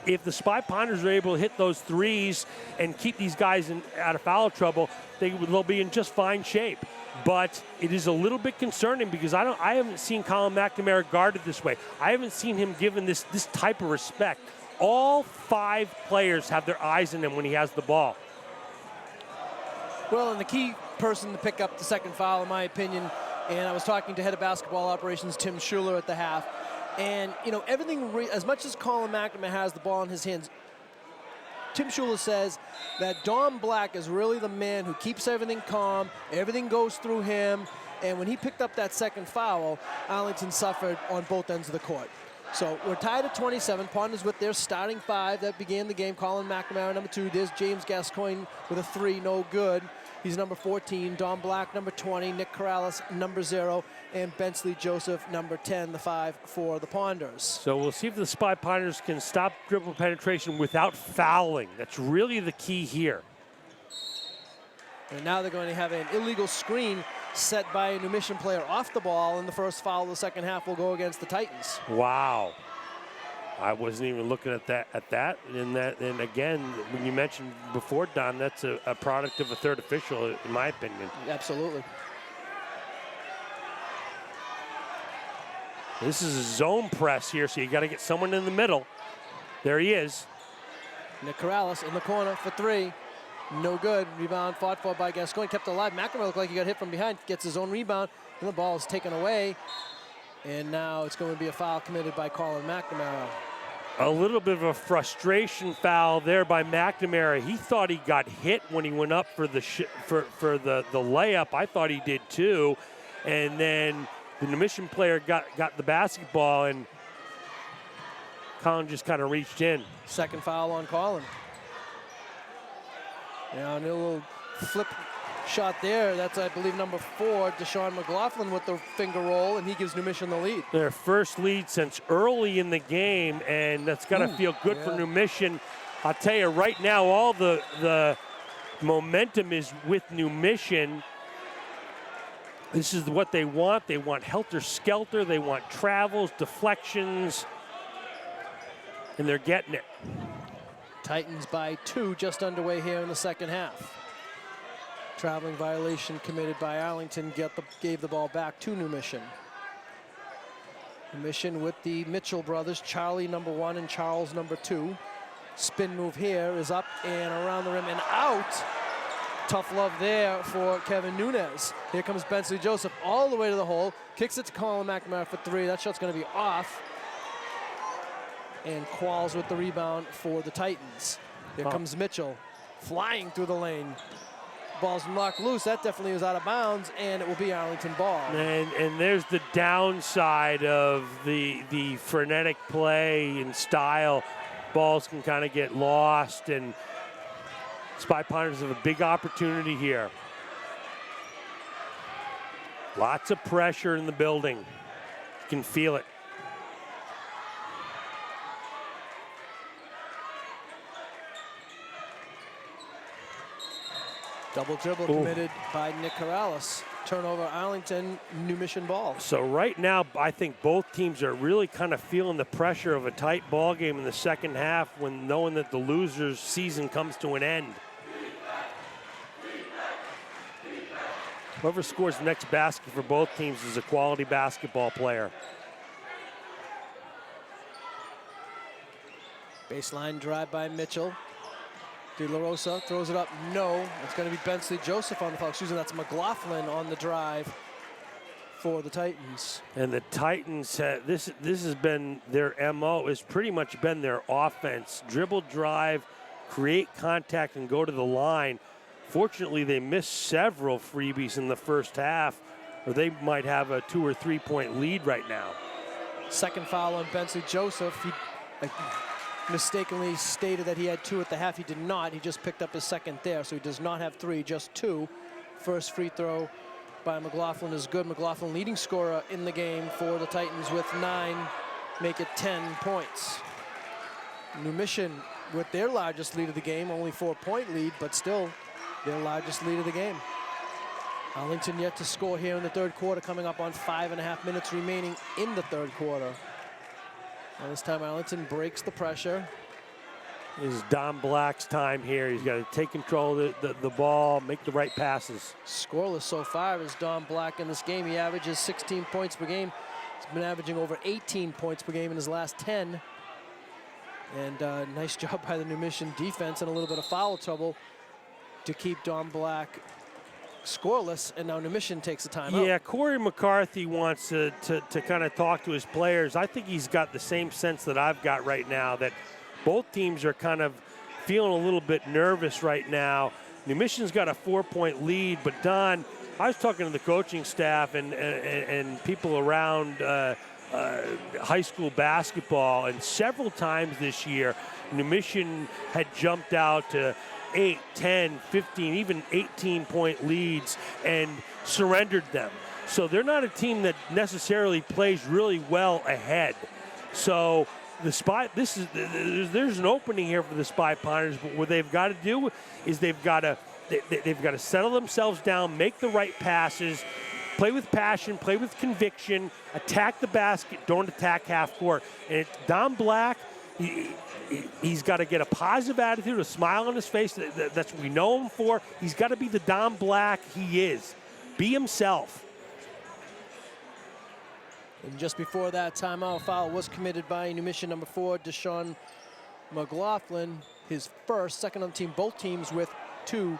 if the Spy Ponders are able to hit those threes and keep these guys out of foul trouble, they'll be in just fine shape. But it is a little bit concerning because I haven't seen Colin McNamara guarded this way. I haven't seen him given this type of respect. All 5 players have their eyes on him when he has the ball. Well, and the key person to pick up the second foul, in my opinion, and I was talking to head of basketball operations Tim Schuler at the half, and everything, as much as Colin McNamara has the ball in his hands, Tim Schuler says that Don Black is really the man who keeps everything calm, everything goes through him, and when he picked up that second foul, Arlington suffered on both ends of the court. So we're tied at 27. Ponders with their starting 5 that began the game. Colin McNamara, number 2. There's James Gascoigne with a 3, no good. He's number 14. Don Black, number 20. Nick Corrales, number 0. And Bensley Joseph, number 10, the 5 for the Ponders. So we'll see if the Spy Ponders can stop dribble penetration without fouling. That's really the key here. And now they're going to have an illegal screen set by a New Mission player off the ball, and the first foul of the second half will go against the Titans. Wow. I wasn't even looking at that. And again, when you mentioned before, Don, that's a product of a third official, in my opinion. Absolutely. This is a zone press here, so you got to get someone in the middle. There he is. Nick Corrales in the corner for 3. No good. Rebound fought for by Gascoigne, kept alive. McNamara looked like he got hit from behind, gets his own rebound, and the ball is taken away. And now it's going to be a foul committed by Colin McNamara. A little bit of a frustration foul there by McNamara. He thought he got hit when he went up for the layup. I thought he did too. And then the New Mission player got the basketball, and Colin just kind of reached in. Second foul on Colin. Now a little flip shot there. That's, I believe, number 4, Deshaun McLaughlin with the finger roll, and he gives New Mission the lead. Their first lead since early in the game, and that's got to feel good for New Mission. I'll tell you right now, all the momentum is with New Mission. This is what they want. They want helter-skelter. They want travels, deflections, and they're getting it. Titans by 2, just underway here in the second half. Traveling violation committed by Arlington, gave the ball back to New Mission. New Mission with the Mitchell brothers, Charlie number 1 and Charles number 2. Spin move here is up and around the rim and out. Tough love there for Kevin Nunez. Here comes Bensley Joseph all the way to the hole, kicks it to Colin McNamara for 3. That shot's going to be off. And Qualls with the rebound for the Titans. Here comes Mitchell flying through the lane. Ball's knocked loose. That definitely was out of bounds, and it will be Arlington ball. And there's the downside of the frenetic play and style. Balls can kind of get lost, and Spy Ponders have a big opportunity here. Lots of pressure in the building. You can feel it. Double dribble committed by Nick Corrales. turnover, Arlington, New Mission ball. So right now, I think both teams are really kind of feeling the pressure of a tight ball game in the second half when knowing that the loser's season comes to an end. Whoever scores the next basket for both teams is a quality basketball player. Baseline drive by Mitchell. De La Rosa throws it up. No, it's going to be Bensley Joseph on the foul. Excuse me, that's McLaughlin on the drive for the Titans. And the Titans, this has been their MO, has pretty much been their offense. Dribble, drive, create contact, and go to the line. Fortunately, they missed several freebies in the first half, or they might have a 2 or 3 point lead right now. Second foul on Bensley Joseph. He mistakenly stated that he had 2 at the half. He did not. He just picked up his second there, so he does not have 3, just 2. First free throw by McLaughlin is good. McLaughlin leading scorer in the game for the Titans with 9, make it 10 points. New Mission with their largest lead of the game, only 4-point lead, but still their largest lead of the game. Arlington yet to score here in the third quarter, coming up on 5.5 minutes remaining in the third quarter. And this time Arlington breaks the pressure. This is Don Black's time here. He's got to take control of the ball, make the right passes. Scoreless so far is Don Black in this game. He averages 16 points per game. He's been averaging over 18 points per game in his last 10. And nice job by the New Mission defense and a little bit of foul trouble to keep Don Black scoreless, and now New Mission takes the timeout. Yeah, Corey McCarthy wants to kind of talk to his players. I think he's got the same sense that I've got right now, that both teams are kind of feeling a little bit nervous right now. New Mission's got a 4-point lead, but Don, I was talking to the coaching staff and people around high school basketball, and several times this year, New Mission had jumped out to 8, 10, 15, even 18-point leads and surrendered them. So they're not a team that necessarily plays really well ahead. So the Spy, there's an opening here for the Spy Ponders, but what they've got to do is they've got to settle themselves down, make the right passes, play with passion, play with conviction, attack the basket, don't attack half court. And Don Black, he's got to get a positive attitude, a smile on his face. That's what we know him for. He's got to be the Don Black he is. Be himself. And just before that timeout, foul was committed by New Mission number 4, Deshaun McLaughlin. His first, second on the team, both teams with 2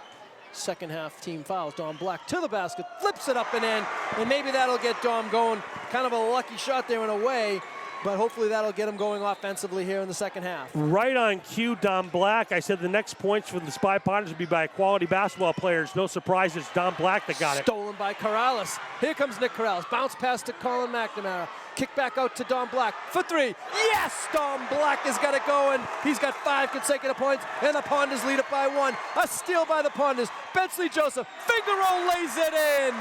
second half team fouls. Don Black to the basket, flips it up and in, and maybe that'll get Dom going. Kind of a lucky shot there in a way, but hopefully that'll get him going offensively here in the second half. Right on cue, Don Black. I said the next points for the Spy Ponders would be by quality basketball players. No surprise, it's Don Black that got it. Stolen by Corrales. Here comes Nick Corrales. Bounce pass to Colin McNamara. Kick back out to Don Black for 3. Yes, Don Black has got it going. He's got 5 consecutive points, and the Ponders lead it by 1. A steal by the Ponders. Bensley Joseph, finger roll, lays it in.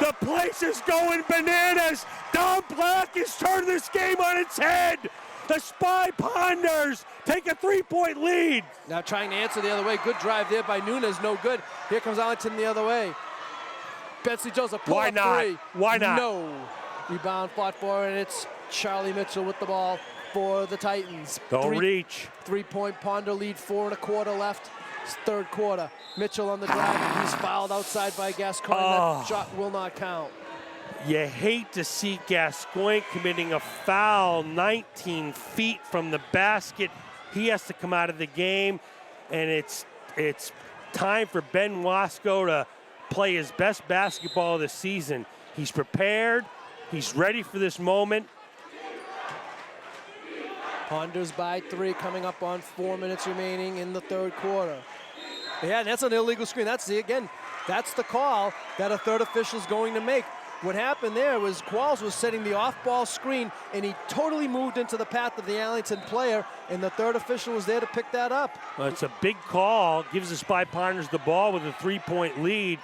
The place is going bananas. Don Black is turning this game on its head. The Spy Ponders take a 3-point lead. Now trying to answer the other way. Good drive there by Nunes, no good. Here comes Arlington the other way. Bensley Joseph, pull Why up not? 3. Why not? No. Rebound fought for, and it's Charlie Mitchell with the ball for the Titans. Don't reach. 3-point Ponder lead, 4 1/4 left. It's third quarter. Mitchell on the drive, and he's fouled outside by Gascoigne. That shot will not count. You hate to see Gascoigne committing a foul 19 feet from the basket. He has to come out of the game, and it's time for Ben Wasco to play his best basketball of the season. He's prepared. He's ready for this moment. Ponders by 3, coming up on 4 minutes remaining in the third quarter. Yeah, and that's an illegal screen. That's the call that a third official's going to make. What happened there was Qualls was setting the off-ball screen, and he totally moved into the path of the Arlington player, and the third official was there to pick that up. Well, it's a big call. Gives the Spy Ponders the ball with a 3-point lead,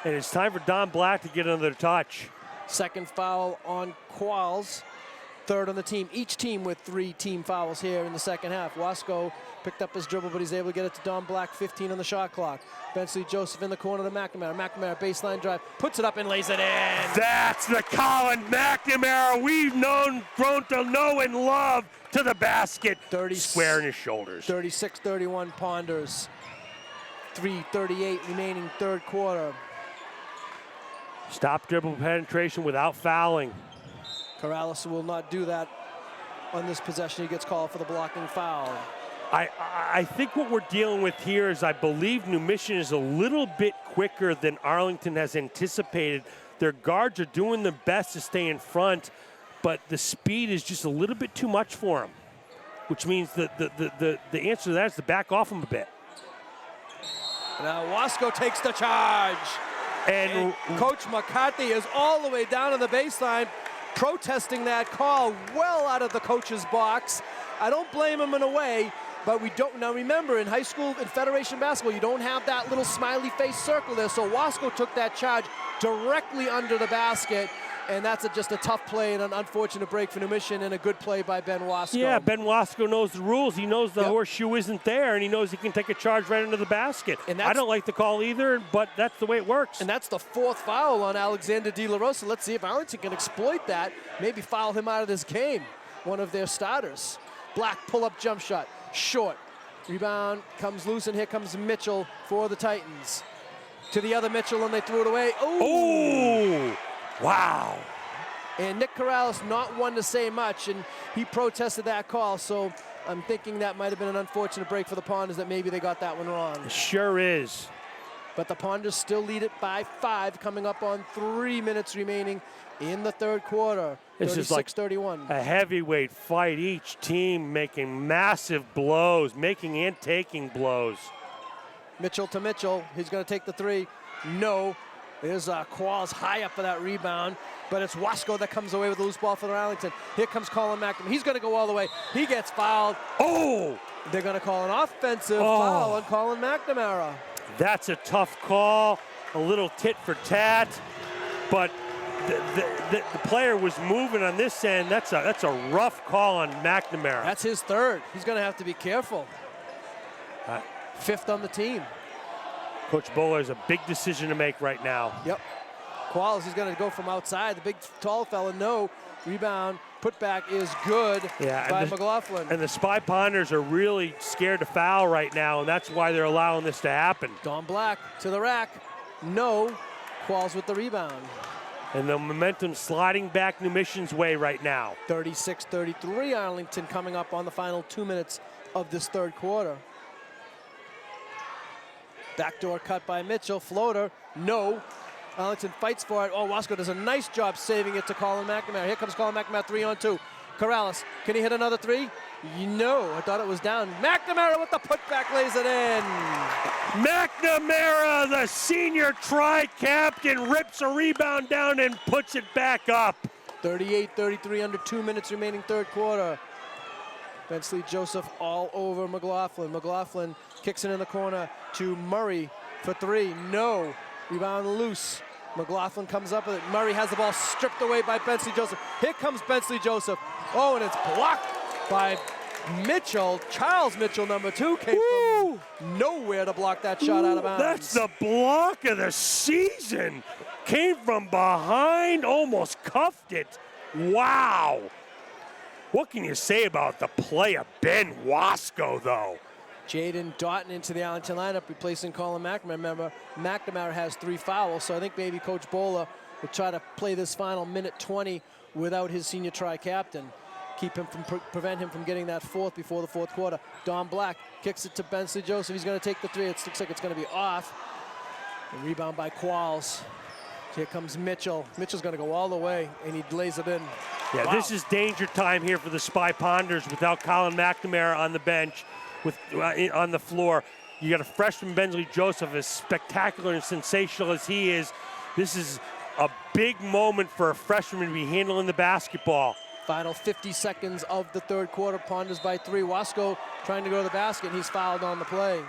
and it's time for Don Black to get another touch. Second foul on Qualls. third on the team. Each team with 3 team fouls here in the second half. Wasco picked up his dribble, but he's able to get it to Don Black, 15 on the shot clock. Bensley Joseph in the corner to McNamara. McNamara baseline drive, puts it up and lays it in. That's the Colin McNamara we've grown to know and love to the basket. Square in his shoulders. 36-31 Ponders. 3:38 remaining third quarter. Stop dribble penetration without fouling. Corrales will not do that on this possession. He gets called for the blocking foul. I think what we're dealing with here is I believe New Mission is a little bit quicker than Arlington has anticipated. Their guards are doing their best to stay in front, but the speed is just a little bit too much for them, which means that the answer to that is to back off them a bit. Now Wasco takes the charge. And Coach McCarthy is all the way down on the baseline protesting that call well out of the coach's box. I don't blame him in a way, but we don't. Now remember, in high school, in Federation basketball, you don't have that little smiley face circle there, so Wasco took that charge directly under the basket, and that's just a tough play and an unfortunate break for New Mission and a good play by Ben Wasco. Yeah, Ben Wasco knows the rules. He knows the horseshoe isn't there, and he knows he can take a charge right under the basket. And I don't like the call either, but that's the way it works. And that's the 4th foul on Alexander De La Rosa. Let's see if Arlington can exploit that, maybe foul him out of this game, one of their starters. Black pull-up jump shot, short. Rebound comes loose, and here comes Mitchell for the Titans. To the other Mitchell, and they threw it away. Oh! Wow. And Nick Corrales, not one to say much, and he protested that call, so I'm thinking that might have been an unfortunate break for the Ponders, that maybe they got that one wrong. It sure is. But the Ponders still lead it by 5, coming up on 3 minutes remaining in the third quarter. This is like 36-31. a heavyweight fight. Each team making massive blows, making and taking blows. Mitchell to Mitchell. He's going to take the 3. No. There's Qualls high up for that rebound, but it's Wasco that comes away with the loose ball for Arlington. Here comes Colin McNamara. He's going to go all the way. He gets fouled. Oh! They're going to call an offensive foul on Colin McNamara. That's a tough call, a little tit for tat, but the player was moving on this end. That's a rough call on McNamara. That's his 3rd. He's going to have to be careful. 5th on the team. Coach Bowler has a big decision to make right now. Yep. Qualls is going to go from outside. The big, tall fella, no. Rebound, putback is good by McLaughlin. And the Spy Ponders are really scared to foul right now, and that's why they're allowing this to happen. Don Black to the rack. No. Qualls with the rebound. And the momentum sliding back New Mission's way right now. 36-33 Arlington coming up on the final 2 minutes of this third quarter. Backdoor cut by Mitchell, floater, no. Arlington fights for it. Oh, Wasco does a nice job saving it to Colin McNamara. Here comes Colin McNamara, 3-on-2. Corrales, can he hit another 3? No, I thought it was down. McNamara with the putback, lays it in. McNamara, the senior tri-captain, rips a rebound down and puts it back up. 38-33, under 2 minutes remaining third quarter. Bensley Joseph all over McLaughlin. McLaughlin kicks it in the corner to Murray for 3. No. Rebound loose. McLaughlin comes up with it. Murray has the ball stripped away by Bensley Joseph. Here comes Bensley Joseph. Oh, and it's blocked by Mitchell. Charles Mitchell, number 2, came from nowhere to block that shot out of bounds. That's the block of the season. Came from behind, almost cuffed it. Wow. What can you say about the play of Ben Wasco, though? Jaden Doughton into the Arlington lineup, replacing Colin McNamara. Remember, McNamara has 3 fouls, so I think maybe Coach Bowler will try to play this final minute 20 without his senior tri-captain. Keep him from prevent him from getting that 4th before the 4th quarter. Don Black kicks it to Bensley Joseph. He's going to take the 3. It looks like it's going to be off. The rebound by Qualls. Here comes Mitchell. Mitchell's going to go all the way, and he lays it in. Yeah, wow. This is danger time here for the Spy Ponders without Colin McNamara on the bench, on the floor. You got a freshman Bensley Joseph, as spectacular and sensational as he is. This is a big moment for a freshman to be handling the basketball. Final 50 seconds of the third quarter. Ponders by 3. Wasco trying to go to the basket, and he's fouled on the play.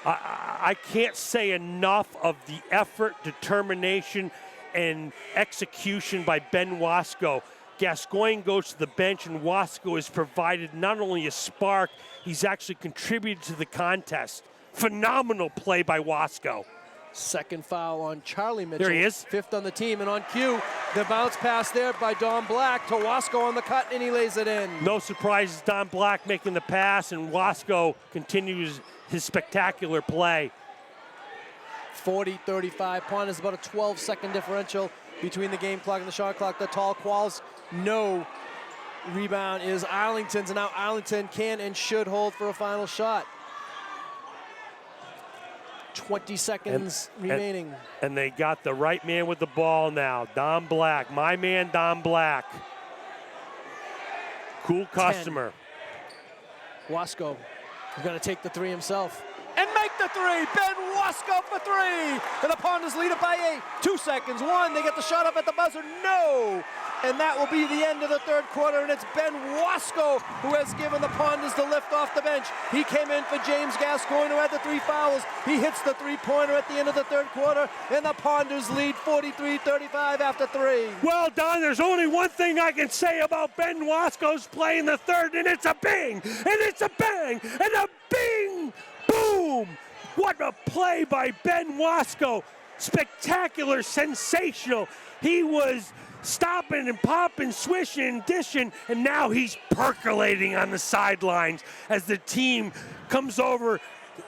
I can't say enough of the effort, determination, and execution by Ben Wasco. Gascoigne goes to the bench, and Wasco has provided not only a spark, he's actually contributed to the contest. Phenomenal play by Wasco. Second foul on Charlie Mitchell. There he is. Fifth on the team, and on cue, the bounce pass there by Don Black to Wasco on the cut, and he lays it in. No surprises, Don Black making the pass, and Wasco continues his spectacular play. 40-35. Ponders about a 12-second differential between the game clock and the shot clock. The tall quals, no. Rebound is Arlington's, and now Arlington can and should hold for a final shot. 20 seconds remaining. And they got the right man with the ball now. Don Black, my man Don Black. Cool customer. 10. Wasco is going to take the three himself and make the three. Ben Wasco for three. And the Ponders lead it by 8. 2 seconds. 1. They get the shot up at the buzzer. No. And that will be the end of the third quarter, and it's Ben Wasco who has given the Ponders the lift off the bench. He came in for James Gascoigne, who had the 3 fouls. He hits the three-pointer at the end of the third quarter, and the Ponders lead 43-35 after 3. Well, Don, there's only one thing I can say about Ben Wasco's play in the third, and it's a bing, and it's a bang, and a bing, boom. What a play by Ben Wasco. Spectacular, sensational. He was stopping and popping, swishing, dishing, and now he's percolating on the sidelines as the team comes over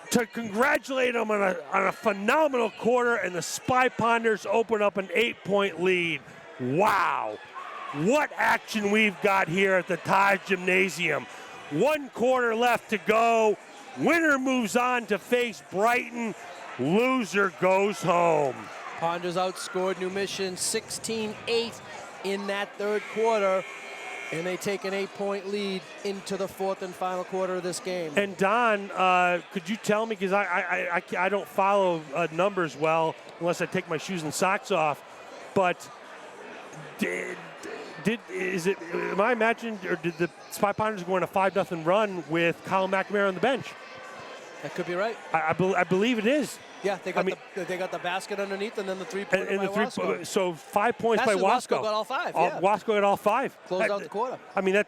to congratulate him on a phenomenal quarter, and the Spy Ponders open up an 8-point lead. Wow, what action we've got here at the Taj Gymnasium. 1 quarter left to go. Winner moves on to face Brighton. Loser goes home. Ponders outscored New Mission 16-8 in that third quarter, and they take an 8-point lead into the fourth and final quarter of this game. And Don, could you tell me, because I don't follow numbers well unless I take my shoes and socks off, but am I imagining, or did the Spy Ponders go on a 5-0 run with Colin McNamara on the bench? That could be right. I believe it is. Yeah, they got the basket underneath, and then the three-pointer by Wasco. So 5 points by Actually, Wasco. Wasco got all 5, yeah. Wasco got all 5. Closed out the quarter. I mean,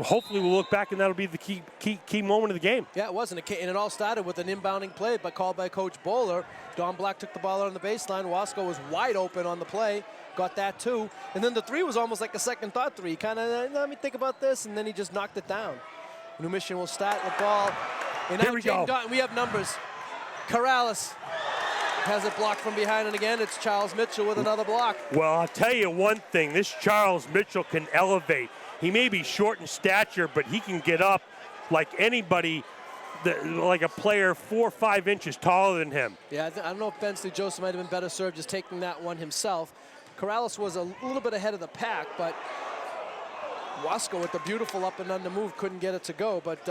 hopefully we'll look back and that'll be the key moment of the game. Yeah, it was, and it all started with an inbounding play called by Coach Bowler. Don Black took the ball out on the baseline. Wasco was wide open on the play, got that too. And then the 3 was almost like a second thought 3. Kind of, let me think about this, and then he just knocked it down. New Mission will start the ball. And here we go. We have numbers. Corrales has it blocked from behind, and again, it's Charles Mitchell with another block. Well, I'll tell you one thing. This Charles Mitchell can elevate. He may be short in stature, but he can get up like anybody, like a player 4 or 5 inches taller than him. Yeah, I don't know if Bensley Joseph might have been better served just taking that one himself. Corrales was a little bit ahead of the pack, but Wasco with the beautiful up and under move couldn't get it to go, but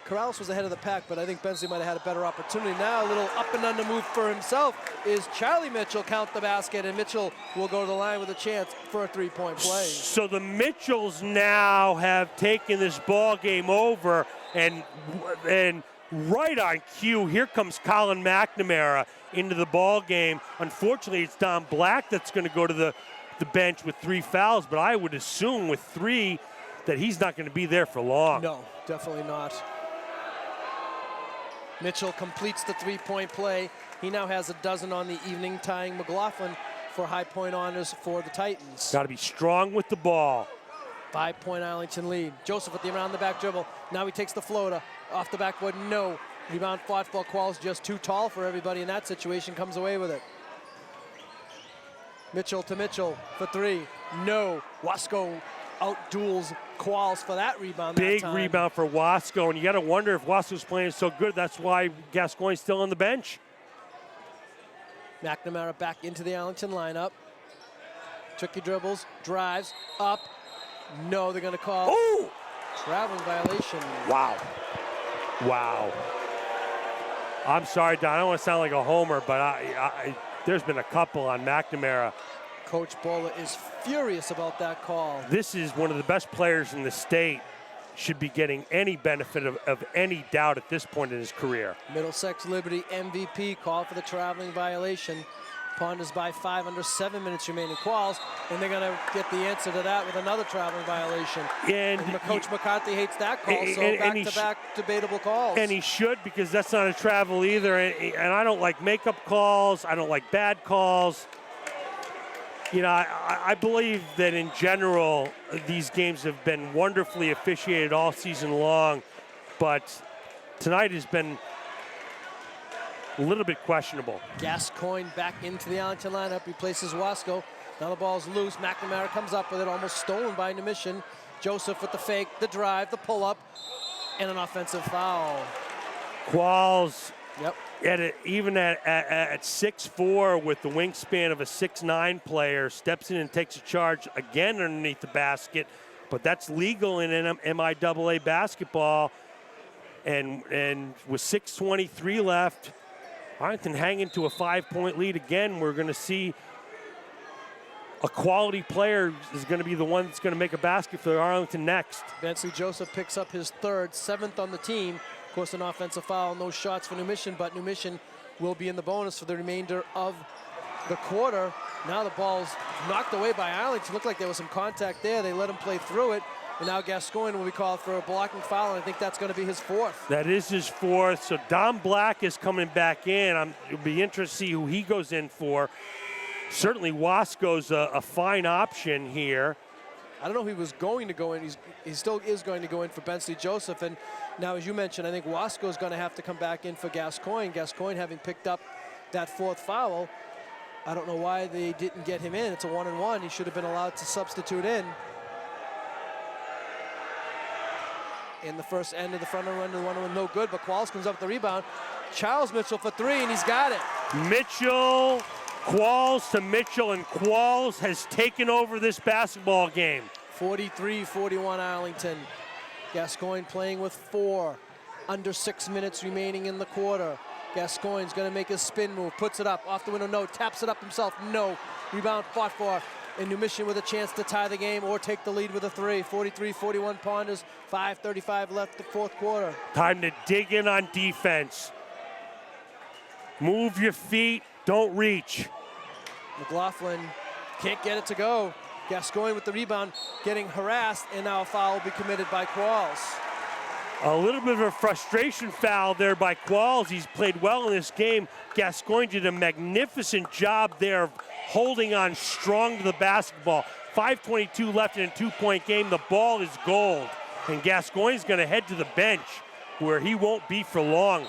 Corrales was ahead of the pack, but I think Bensley might have had a better opportunity. Now a little up and under move for himself is Charlie Mitchell, count the basket, and Mitchell will go to the line with a chance for a 3-point play. So the Mitchells now have taken this ball game over, and right on cue, here comes Colin McNamara into the ball game. Unfortunately, it's Don Black that's going to go to the bench with 3 fouls, but I would assume with 3 that he's not going to be there for long. No, definitely not. Mitchell completes the 3-point play. He now has a dozen on the evening, tying McLaughlin for high point honors for the Titans. Got to be strong with the ball. 5-point Arlington lead. Joseph with the around the back dribble. Now he takes the floater off the backboard. No. Rebound fought for. Qual's just too tall for everybody in that situation. Comes away with it. Mitchell to Mitchell for 3. No. Wasco out-duels Qualls for that rebound. Big rebound for Wasco, and you got to wonder if Wasco's playing so good. That's why Gascoigne's still on the bench. McNamara back into the Arlington lineup. Tricky dribbles, drives, up. No, they're going to call traveling violation. Wow. Wow. I'm sorry, Don. I don't want to sound like a homer, but there's been a couple on McNamara. Coach Bola is furious about that call. This is one of the best players in the state. Should be getting any benefit of any doubt at this point in his career. Middlesex Liberty MVP call for the traveling violation. Ponders by 5 under 7 minutes remaining. Qualls, and they're going to get the answer to that with another traveling violation. And Coach McCarthy hates that call, so back-to-back debatable calls. And he should, because that's not a travel either. And I don't like makeup calls. I don't like bad calls. You know, I believe that in general, these games have been wonderfully officiated all season long, but tonight has been a little bit questionable. Gascoigne back into the Arlington lineup, replaces Wasco. Now the ball's loose. McNamara comes up with it, almost stolen by Numission. Joseph with the fake, the drive, the pull-up, and an offensive foul. Qualls, yep. Even at 6'4", with the wingspan of a 6'9" player, steps in and takes a charge again underneath the basket, but that's legal in MIAA basketball. And with 6:23 left, Arlington hanging to a 5-point lead again. We're going to see a quality player is going to be the one that's going to make a basket for Arlington next. Bensley Joseph picks up his third, 7th on the team. Of course, an offensive foul, no shots for Numission, but Numission will be in the bonus for the remainder of the quarter. Now the ball's knocked away by Arlington. Looked like there was some contact there. They let him play through it. And now Gascoigne will be called for a blocking foul, and I think that's going to be his 4th. That is his 4th. So Dom Black is coming back in. It'll be interesting to see who he goes in for. Certainly Wasco's a fine option here. I don't know if he was going to go in. He still is going to go in for Bensley Joseph. And now, as you mentioned, I think Wasco's going to have to come back in for Gascoigne. Gascoigne having picked up that 4th foul. I don't know why they didn't get him in. It's a 1-and-1. He should have been allowed to substitute in. In the first end of the front end of the 1-1, no good, but Qualls comes up with the rebound. Charles Mitchell for 3, and he's got it. Mitchell, Qualls to Mitchell, and Qualls has taken over this basketball game. 43-41 Arlington. Gascoigne playing with 4. Under 6 minutes remaining in the quarter. Gascoigne's going to make his spin move, puts it up, off the window, no, taps it up himself, no. Rebound fought for. And Numission with a chance to tie the game or take the lead with a 3. 43-41 Ponders, 5:35 left the 4th quarter. Time to dig in on defense. Move your feet, don't reach. McLaughlin can't get it to go. Gascoigne with the rebound, getting harassed, and now a foul will be committed by Qualls. A little bit of a frustration foul there by Qualls. He's played well in this game. Gascoigne did a magnificent job there of holding on strong to the basketball. 5:22 left in a 2-point game. The ball is gold. And Gascoigne's going to head to the bench where he won't be for long.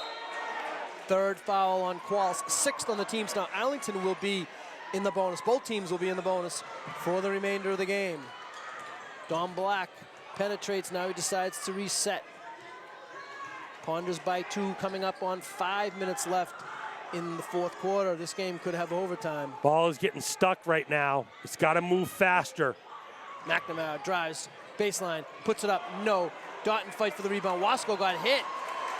3rd foul on Qualls, 6th on the teams. Now Arlington will be in the bonus. Both teams will be in the bonus for the remainder of the game. Dom Black penetrates. Now he decides to reset. Ponders by 2, coming up on 5 minutes left in the 4th quarter. This game could have overtime. Ball is getting stuck right now. It's got to move faster. McNamara drives, baseline, puts it up, no. Doughton fight for the rebound. Wasco got hit.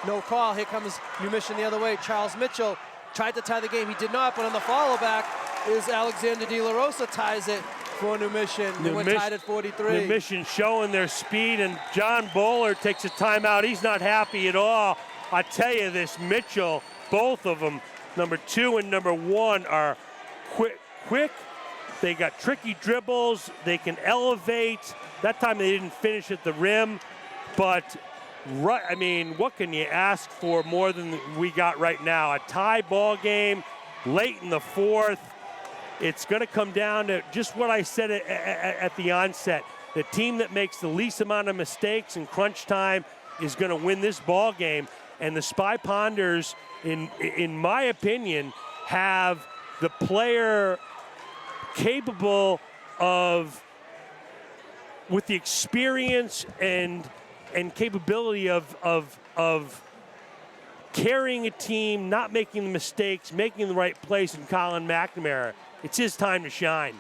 No call. Here comes Numission the other way. Charles Mitchell tried to tie the game. He did not, but on the follow back is Alexander De La Rosa ties it for Numission. They went tied at 43. Numission showing their speed, and John Bowler takes a timeout. He's not happy at all. I tell you, this Mitchell, both of them, number 2 and number 1, are quick. They got tricky dribbles. They can elevate. That time they didn't finish at the rim, but I mean, what can you ask for more than we got right now? A tie ball game late in the 4th. It's going to come down to just what I said at the onset. The team that makes the least amount of mistakes in crunch time is going to win this ball game. And the Spy Ponders, in my opinion, have the player capable of, with the experience and capability of carrying a team, not making the mistakes, making the right plays in Colin McNamara. It's his time to shine.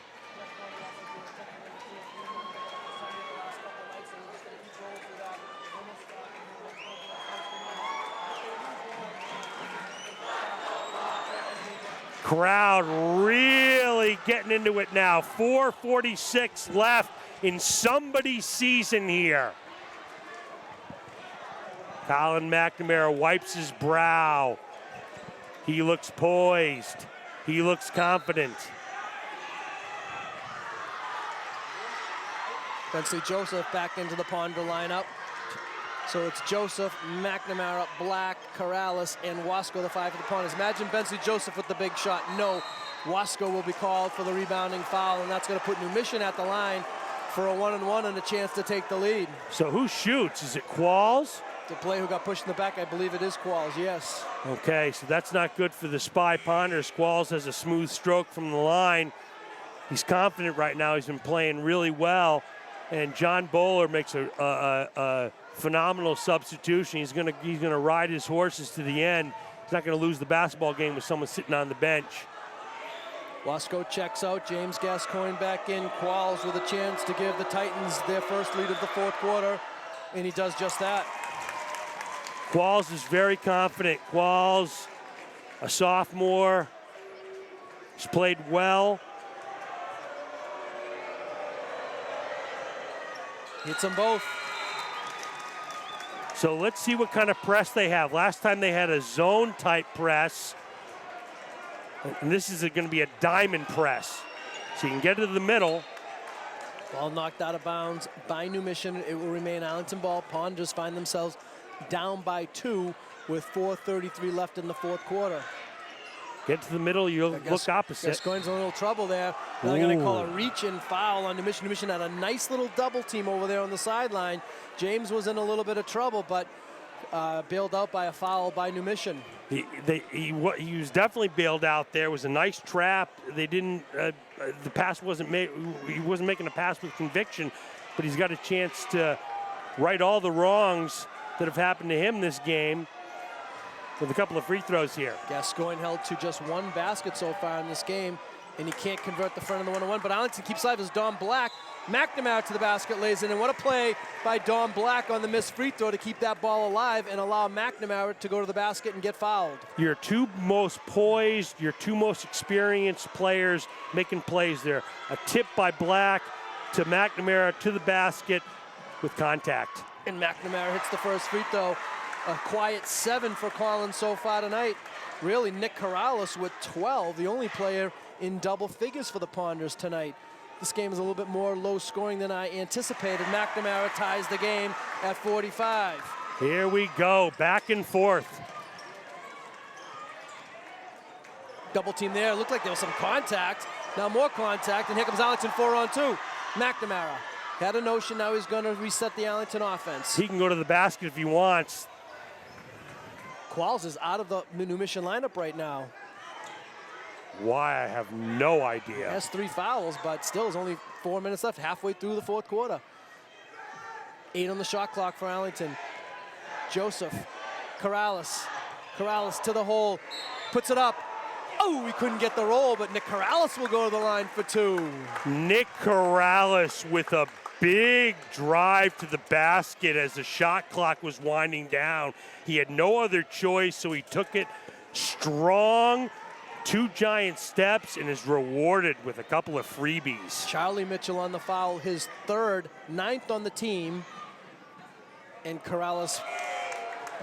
Crowd really getting into it now. 4:46 left in somebody's season here. Colin McNamara wipes his brow. He looks poised. He looks confident. Bensley Joseph back into the Ponder lineup. So it's Joseph, McNamara, Black, Corrales, and Wasco, the 5 for the Ponders. Imagine Bensley Joseph with the big shot. No, Wasco will be called for the rebounding foul, and that's going to put New Mission at the line for a 1-and-1 and a chance to take the lead. So who shoots? Is it Qualls? The player who got pushed in the back, I believe it is Qualls, yes. Okay, so that's not good for the Spy Ponders. Qualls has a smooth stroke from the line. He's confident right now. He's been playing really well. And John Bowler makes a phenomenal substitution. He's gonna ride his horses to the end. He's not gonna lose the basketball game with someone sitting on the bench. Wasco checks out. James Gascoigne back in. Qualls with a chance to give the Titans their first lead of the fourth quarter, and he does just that. Qualls is very confident. Qualls, a sophomore. He's played well. Hits them both. So let's see what kind of press they have. Last time they had a zone-type press. And this is going to be a diamond press. So you can get to the middle. Ball knocked out of bounds by New Mission. It will remain Arlington ball. Ponders find themselves down by 2 with 4:33 left in the fourth quarter. Get to the middle, you'll look opposite. Gascoigne's in a little trouble there. Now they're going to call a reach-in foul on New Mission. New Mission had a nice little double team over there on the sideline. James was in a little bit of trouble, but bailed out by a foul by New Mission. He was definitely bailed out there. It was a nice trap. They didn't, the pass wasn't made, he wasn't making a pass with conviction, but he's got a chance to right all the wrongs that have happened to him this game with a couple of free throws here. Gascoigne held to just 1 basket so far in this game, and he can't convert the front of the 1-on-1, but Arlington keeps alive as Dom Black. McNamara to the basket, lays in, and what a play by Dom Black on the missed free throw to keep that ball alive and allow McNamara to go to the basket and get fouled. Your 2 most poised, your 2 most experienced players making plays there. A tip by Black to McNamara to the basket with contact. And McNamara hits the first free throw. A quiet 7 for Collins so far tonight. Really, Nick Corrales with 12, the only player in double figures for the Ponders tonight. This game is a little bit more low scoring than I anticipated. McNamara ties the game at 45. Here we go, back and forth. Double team there, looked like there was some contact. Now more contact, and here comes Arlington 4-on-2. McNamara had a notion, now he's gonna reset the Arlington offense. He can go to the basket if he wants. Qualls is out of the New Mission lineup right now. Why, I have no idea. He has 3 fouls, but still there's only 4 minutes left, halfway through the fourth quarter. 8 on the shot clock for Arlington. Joseph, Corrales to the hole, puts it up. Oh, we couldn't get the roll, but Nick Corrales will go to the line for 2. Nick Corrales with a big drive to the basket as the shot clock was winding down. He had no other choice, so he took it strong, 2 giant steps, and is rewarded with a couple of freebies. Charlie Mitchell on the foul, his 3rd, 9th on the team. And Corrales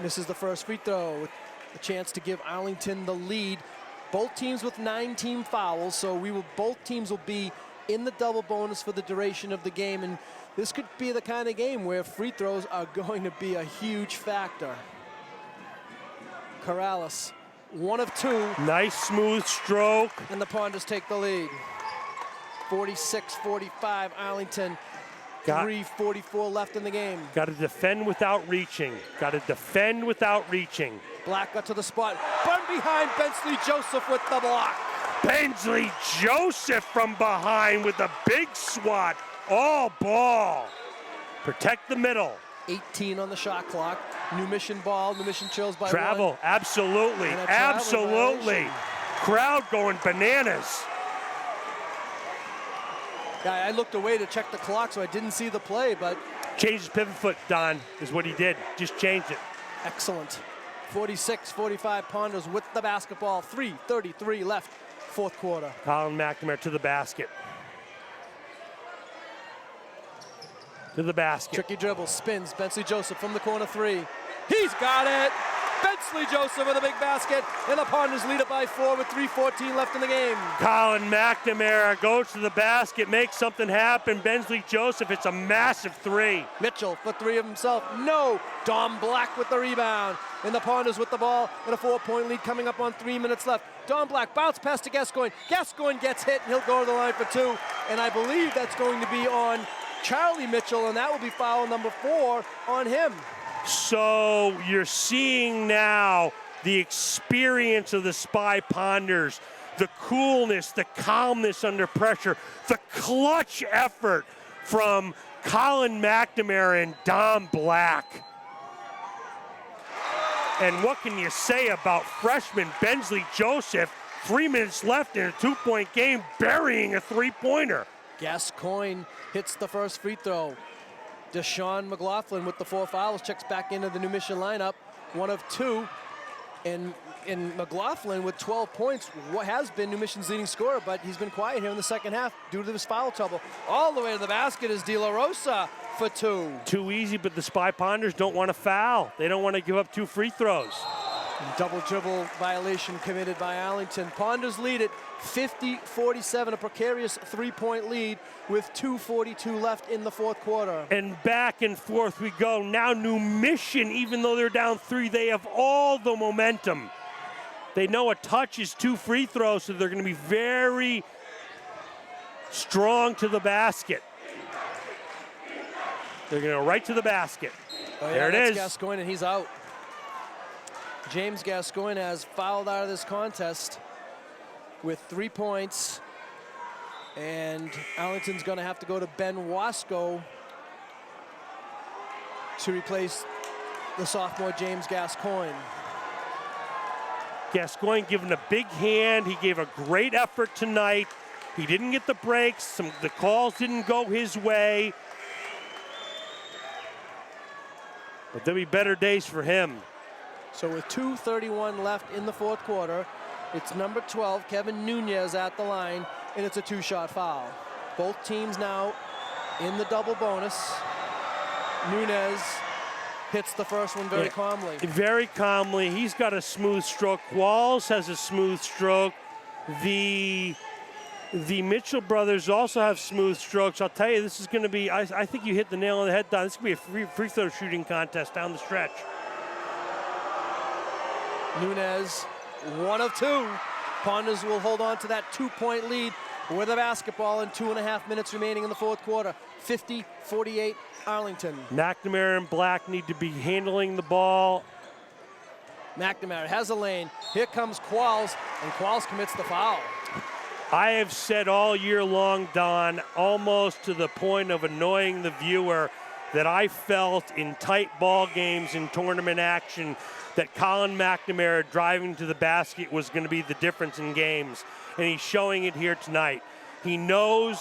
misses the first free throw with a chance to give Arlington the lead. Both teams with 9 team fouls, so both teams will be in the double bonus for the duration of the game, and this could be the kind of game where free throws are going to be a huge factor. Corrales, 1 of 2. Nice smooth stroke. And the Ponders take the lead. 46-45, Arlington. 3:44 left in the game. Got to defend without reaching. Got to defend without reaching. Black got to the spot. Bun behind Bensley Joseph with the block. Bensley Joseph from behind with a big swat. All ball. Protect the middle. 18 on the shot clock. New Mission ball. New Mission trails by 1. Absolutely. And a travel Absolutely. violation. Crowd going bananas. I looked away to check the clock, so I didn't see the play, but... Changed his pivot foot, Don, is what he did. Just changed it. Excellent. 46-45 Ponders with the basketball. 3:33 left, fourth quarter. Colin McNamara to the basket. To the basket. Tricky dribble, spins. Bensley Joseph from the corner 3. He's got it! Bensley Joseph with a big basket, and the Ponders lead it by 4 with 3:14 left in the game. Colin McNamara goes to the basket, makes something happen. Bensley Joseph, it's a massive three. Mitchell for 3 of himself. No. Dom Black with the rebound. And the Ponders with the ball and a 4-point lead coming up on 3 minutes left. Dom Black bounce pass to Gascoigne. Gascoigne gets hit and he'll go to the line for 2. And I believe that's going to be on Charlie Mitchell, and that will be foul number 4 on him. So you're seeing now the experience of the Spy Ponders, the coolness, the calmness under pressure, the clutch effort from Colin McNamara and Dom Black. And what can you say about freshman Bensley Joseph? 3 minutes left in a 2-point game, burying a three-pointer. Gascoigne hits the first free throw. Deshaun McLaughlin with the 4 fouls checks back into the New Mission lineup, 1 of 2. And McLaughlin with 12 points, what has been New Mission's leading scorer, but he's been quiet here in the second half due to his foul trouble. All the way to the basket is De La Rosa for 2. Too easy, but the Spy Ponders don't want to foul. They don't want to give up 2 free throws. Double dribble violation committed by Arlington. Ponders lead it 50-47, a precarious 3-point lead with 2:42 left in the fourth quarter. And back and forth we go. Now New Mission, even though they're down 3, they have all the momentum. They know a touch is 2 free throws, so they're going to be very strong to the basket. They're going to go right to the basket. Oh, yeah, there it is. Gascoigne, and he's out. James Gascoigne has fouled out of this contest with 3 points. And Arlington's going to have to go to Ben Wasco to replace the sophomore James Gascoigne. Gascoigne given a big hand. He gave a great effort tonight. He didn't get the breaks. The calls didn't go his way. But there'll be better days for him. So with 2:31 left in the fourth quarter, it's number 12, Kevin Nunez, at the line, and it's a 2-shot foul. Both teams now in the double bonus. Nunez hits the first one very calmly. Very calmly. He's got a smooth stroke. Qualls has a smooth stroke. The Mitchell brothers also have smooth strokes. I'll tell you, this is going to be, I think you hit the nail on the head, Don. This is going to be a free throw shooting contest down the stretch. Nunez, 1 of 2. Ponders will hold on to that 2-point lead with a basketball and 2.5 minutes remaining in the fourth quarter. 50-48 Arlington. McNamara and Black need to be handling the ball. McNamara has a lane. Here comes Qualls, and Qualls commits the foul. I have said all year long, Don, almost to the point of annoying the viewer, that I felt in tight ball games in tournament action that Colin McNamara driving to the basket was going to be the difference in games. And he's showing it here tonight. He knows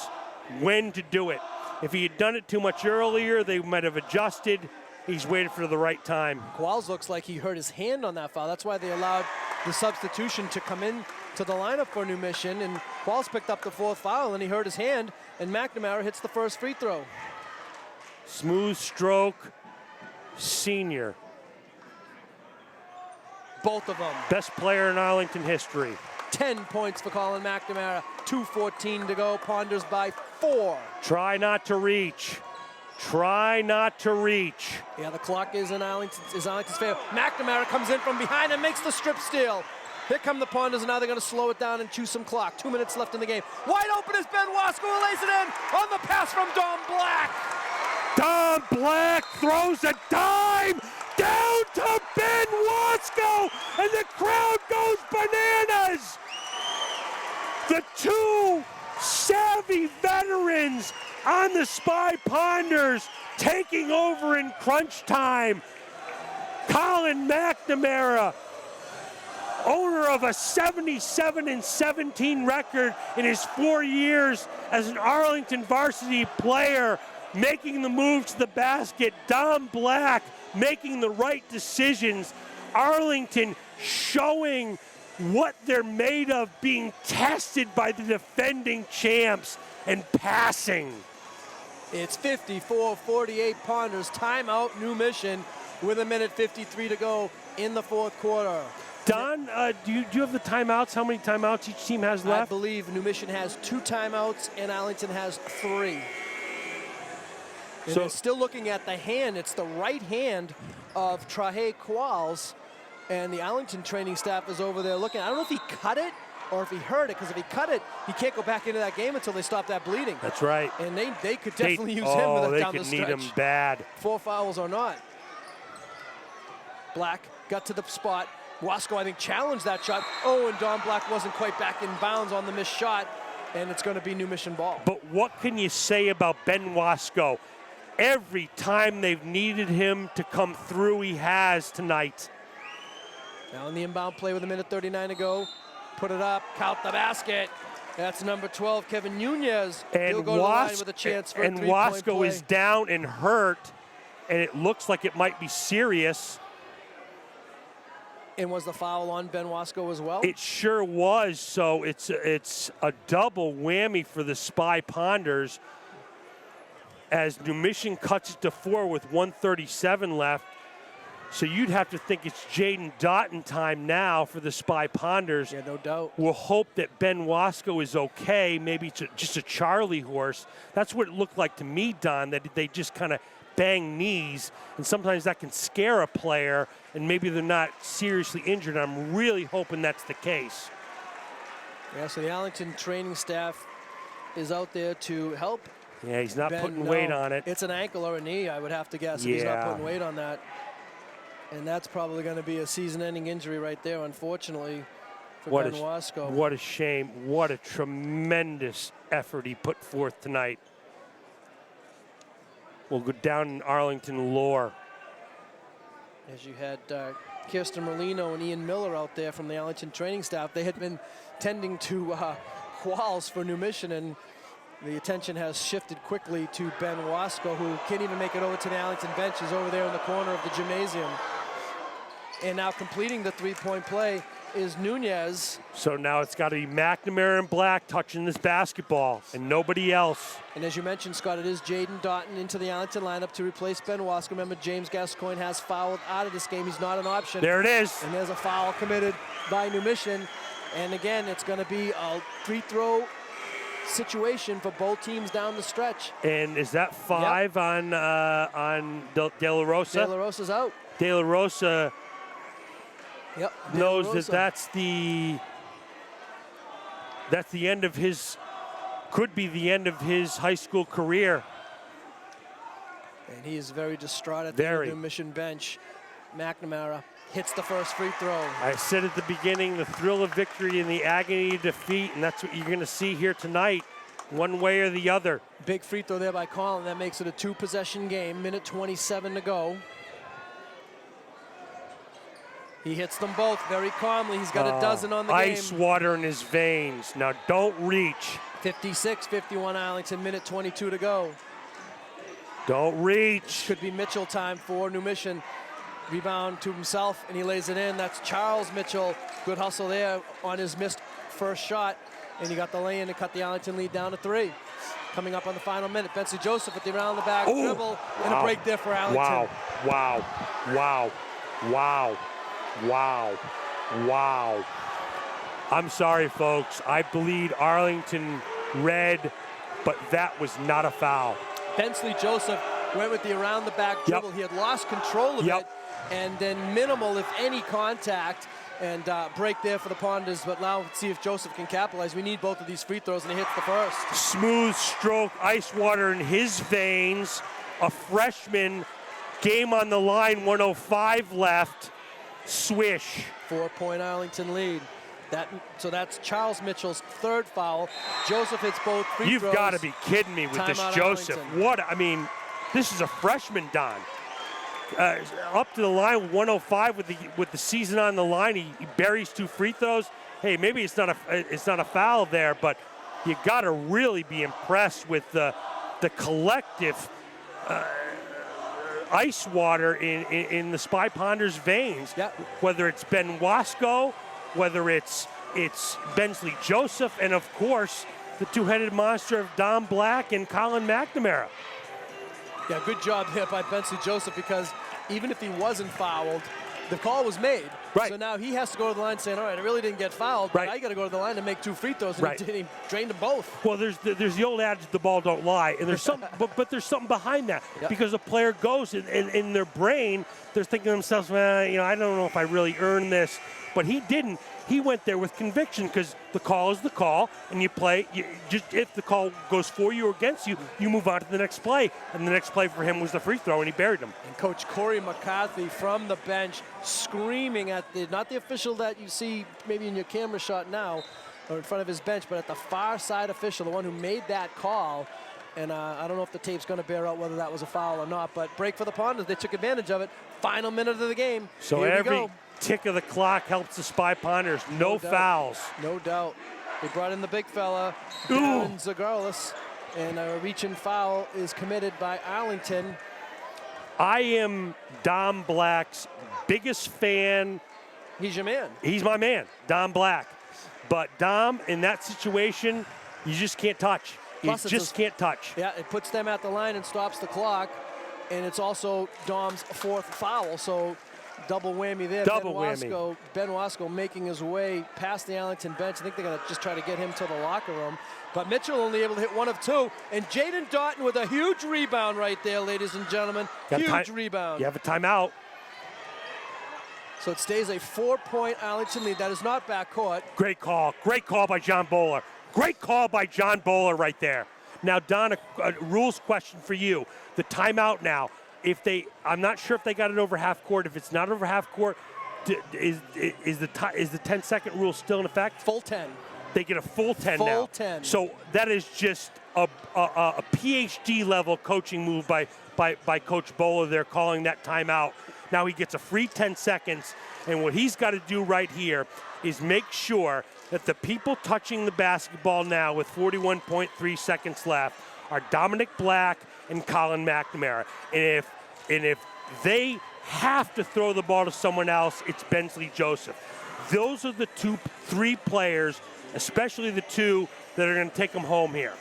when to do it. If he had done it too much earlier, they might have adjusted. He's waited for the right time. Qualls looks like he hurt his hand on that foul. That's why they allowed the substitution to come in to the lineup for New Mission. And Qualls picked up the 4th foul, and he hurt his hand. And McNamara hits the first free throw. Smooth stroke, senior. Both of them. Best player in Arlington history. 10 points for Colin McNamara. 2:14 to go. Ponders by 4. Try not to reach. Try not to reach. Yeah, the clock is in Arlington's favor. McNamara comes in from behind and makes the strip steal. Here come the Ponders, and now they're going to slow it down and choose some clock. 2 minutes left in the game. Wide open is Ben Wasco, who lays it in on the pass from Dom Black. Dom Black throws a dime down to Ben Wasco, and the crowd goes bananas. The 2 savvy veterans on the Spy Ponders taking over in crunch time. Colin McNamara, owner of a 77-17 record in his 4 years as an Arlington varsity player, making the move to the basket. Dom Black making the right decisions. Arlington showing what they're made of, being tested by the defending champs and passing. It's 54-48 Ponders. Timeout, New Mission. with 1:53 to go in the fourth quarter. Don, do you have the timeouts? How many timeouts each team has left? I believe New Mission has 2 timeouts and Arlington has 3. And So they're still looking at the hand. It's the right hand of Trahe Qualls, and the Arlington training staff is over there looking. I don't know if he cut it or if he hurt it, because if he cut it, he can't go back into that game until they stop that bleeding. That's right. And they could definitely use him down the stretch. They could need him bad. 4 fouls or not. Black got to the spot. Wasco, I think, challenged that shot. Oh, and Don Black wasn't quite back in bounds on the missed shot, and it's going to be New Mission ball. But what can you say about Ben Wasco? Every time they've needed him to come through, he has tonight. Now in the inbound play with 1:39 to go. Put it up, count the basket. That's number 12, Kevin Nunez. He'll go to the line with a chance for a three-point Wasco play. is down and hurt, and it looks like it might be serious. And was the foul on Ben Wasco as well? It sure was. So it's a double whammy for the Spy Ponders as New Mission cuts it to 4 with 1:37 left. So you'd have to think it's Jaden Doughton time now for the Spy Ponders. Yeah, no doubt. We'll hope that Ben Wasco is okay. Maybe it's just a Charlie horse. That's what it looked like to me, Don, that they just kind of bang knees, and sometimes that can scare a player, and maybe they're not seriously injured. I'm really hoping that's the case. Yeah, so the Arlington training staff is out there to help. Yeah, he's not Ben, putting weight on it. It's an ankle or a knee, I would have to guess, if he's not putting weight on that. And that's probably going to be a season-ending injury right there, unfortunately, for Ben Wasco. What a shame. What a tremendous effort he put forth tonight. We'll go down in Arlington lore. As you had Kirsten Merlino and Ian Miller out there from the Arlington training staff, they had been tending to Qualls for New Mission, and the attention has shifted quickly to Ben Wasco, who can't even make it over to the Arlington bench. He's over there in the corner of the gymnasium. And now completing the three-point play is Nunez. So now it's got to be McNamara and Black touching this basketball and nobody else. And as you mentioned, Scott, it is Jaden Doughton into the Arlington lineup to replace Ben Wasco. Remember, James Gascoigne has fouled out of this game. He's not an option. There it is. And there's a foul committed by New Mission. And again, it's going to be a free throw situation for both teams down the stretch. And is that 5 on De La Rosa? De La Rosa's out. De La Rosa knows that that's the end of his, could be the end of his high school career. And he is very distraught at the New Mission bench. McNamara hits the first free throw. I said at the beginning, the thrill of victory and the agony of defeat, and that's what you're going to see here tonight, one way or the other. Big free throw there by Collin. That makes it a 2-possession game. 1:27 to go. He hits them both very calmly. He's got a dozen on the game. Ice water in his veins. Now don't reach. 56-51 Arlington, 1:22 to go. Don't reach. Could be Mitchell time for New Mission. Rebound to himself, and he lays it in. That's Charles Mitchell. Good hustle there on his missed first shot. And he got the lay-in to cut the Arlington lead down to 3. Coming up on the final minute, Bensley Joseph with the around the back dribble, and a break there for Arlington. Wow. I'm sorry, folks. I bleed Arlington red, but that was not a foul. Bensley Joseph went with the around the back dribble. He had lost control of it, and then minimal, if any, contact. And break there for the Ponders, but now let's see if Joseph can capitalize. We need both of these free throws, and he hits the first. Smooth stroke, ice water in his veins. A freshman, game on the line, 1:05 left. Swish. 4-point Arlington lead. So that's Charles Mitchell's third foul. Joseph hits both free throws. You've got to be kidding me with this Joseph. Arlington. This is a freshman, Don. Up to the line with 1:05 with the season on the line, he buries 2 free throws. Hey, maybe it's not a foul there, but you got to really be impressed with the collective ice water in the Spy Ponders veins. Whether it's Ben Wasco, whether it's Bensley Joseph, and of course the two-headed monster of Don Black and Colin McNamara. Yeah, good job there by Bensley Joseph, because even if he wasn't fouled, the call was made. Right. So now he has to go to the line saying, all right, I really didn't get fouled, but Right. I got to go to the line and make 2 free throws. And Right. he drained them both. Well, there's the old adage, the ball don't lie, and there's some, but there's something behind that, Yep. because a player goes in their brain, they're thinking to themselves, well, I don't know if I really earned this, but he didn't. He went there with conviction, because the call is the call, and you play. Just if the call goes for you or against you, you move on to the next play, and the next play for him was the free throw, and he buried him. And Coach Corey McCarthy from the bench screaming at not the official that you see maybe in your camera shot now, or in front of his bench, but at the far side official, the one who made that call. And I don't know if the tape's going to bear out whether that was a foul or not, but break for the Ponders. They took advantage of it. Final minute of the game. So Here we every go. tick of the clock helps the Spy Ponders. No doubt. fouls. No doubt. They brought in the big fella, Ooh. Darren Zagarlis, and a reach-in foul is committed by Arlington. I am Dom Black's biggest fan. He's your man. He's my man, Dom Black. But Dom, in that situation, you just can't touch. You Plus, it's just can't touch. Yeah, it puts them at the line and stops the clock, and it's also Dom's 4th foul, so double whammy there. Double whammy. Ben Wasco making his way past the Arlington bench. I think they're going to just try to get him to the locker room. But Mitchell only able to hit 1 of 2, and Jaden Doughton with a huge rebound right there, ladies and gentlemen. Huge rebound. You have a timeout. So it stays a 4-point Arlington lead. That is not backcourt. Great call. Great call by John Bowler. Great call by John Bowler right there. Now, Don, a rules question for you. The timeout now. I'm not sure if they got it over half court. If it's not over half court, is the 10-second rule still in effect? Full 10. They get a full 10 now. Full 10. So that is just a PhD level coaching move by Coach Bowler there, calling that timeout. Now he gets a free 10 seconds, and what he's got to do right here is make sure that the people touching the basketball now with 41.3 seconds left are Dominic Black and Colin McNamara. And if they have to throw the ball to someone else, it's Bensley Joseph. Those are the 3 players, especially the 2 that are going to take them home here.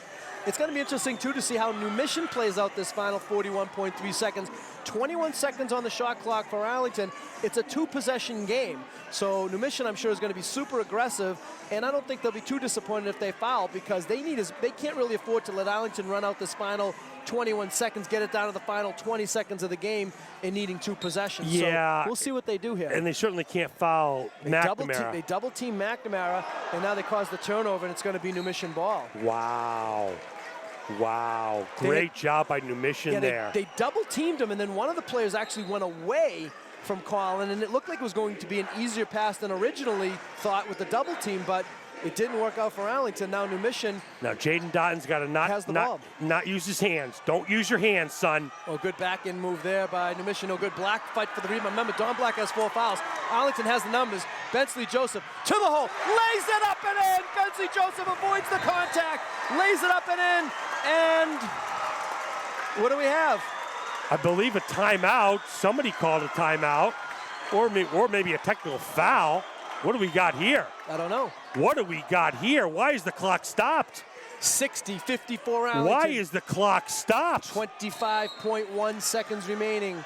It's going to be interesting, too, to see how New Mission plays out this final 41.3 seconds. 21 seconds on the shot clock for Arlington. It's a 2-possession game. So New Mission, I'm sure, is going to be super aggressive, and I don't think they'll be too disappointed if they foul, because they can't really afford to let Arlington run out this final 21 seconds, get it down to the final 20 seconds of the game, and needing 2 possessions. Yeah. So we'll see what they do here. And they certainly can't foul McNamara. They double team McNamara, and now they cause the turnover, and it's going to be New Mission ball. Wow. Great job by New Mission there. They double teamed him, and then one of the players actually went away from Colin, and it looked like it was going to be an easier pass than originally thought with the double team, but it didn't work out for Arlington. Now New Mission. Now Jaden Doughton's got to not use his hands. Don't use your hands, son. Oh, good back end move there by New Mission. Oh, good Black fight for the rebound. Remember, Don Black has 4 fouls. Arlington has the numbers. Bensley Joseph to the hole, lays it up and in. Bensley Joseph avoids the contact, lays it up and in, and what do we have? I believe a timeout. Somebody called a timeout, or maybe a technical foul. What do we got here? I don't know. What do we got here? Why is the clock stopped? 60-54 Arlington. Why is the clock stopped? 25.1 seconds remaining.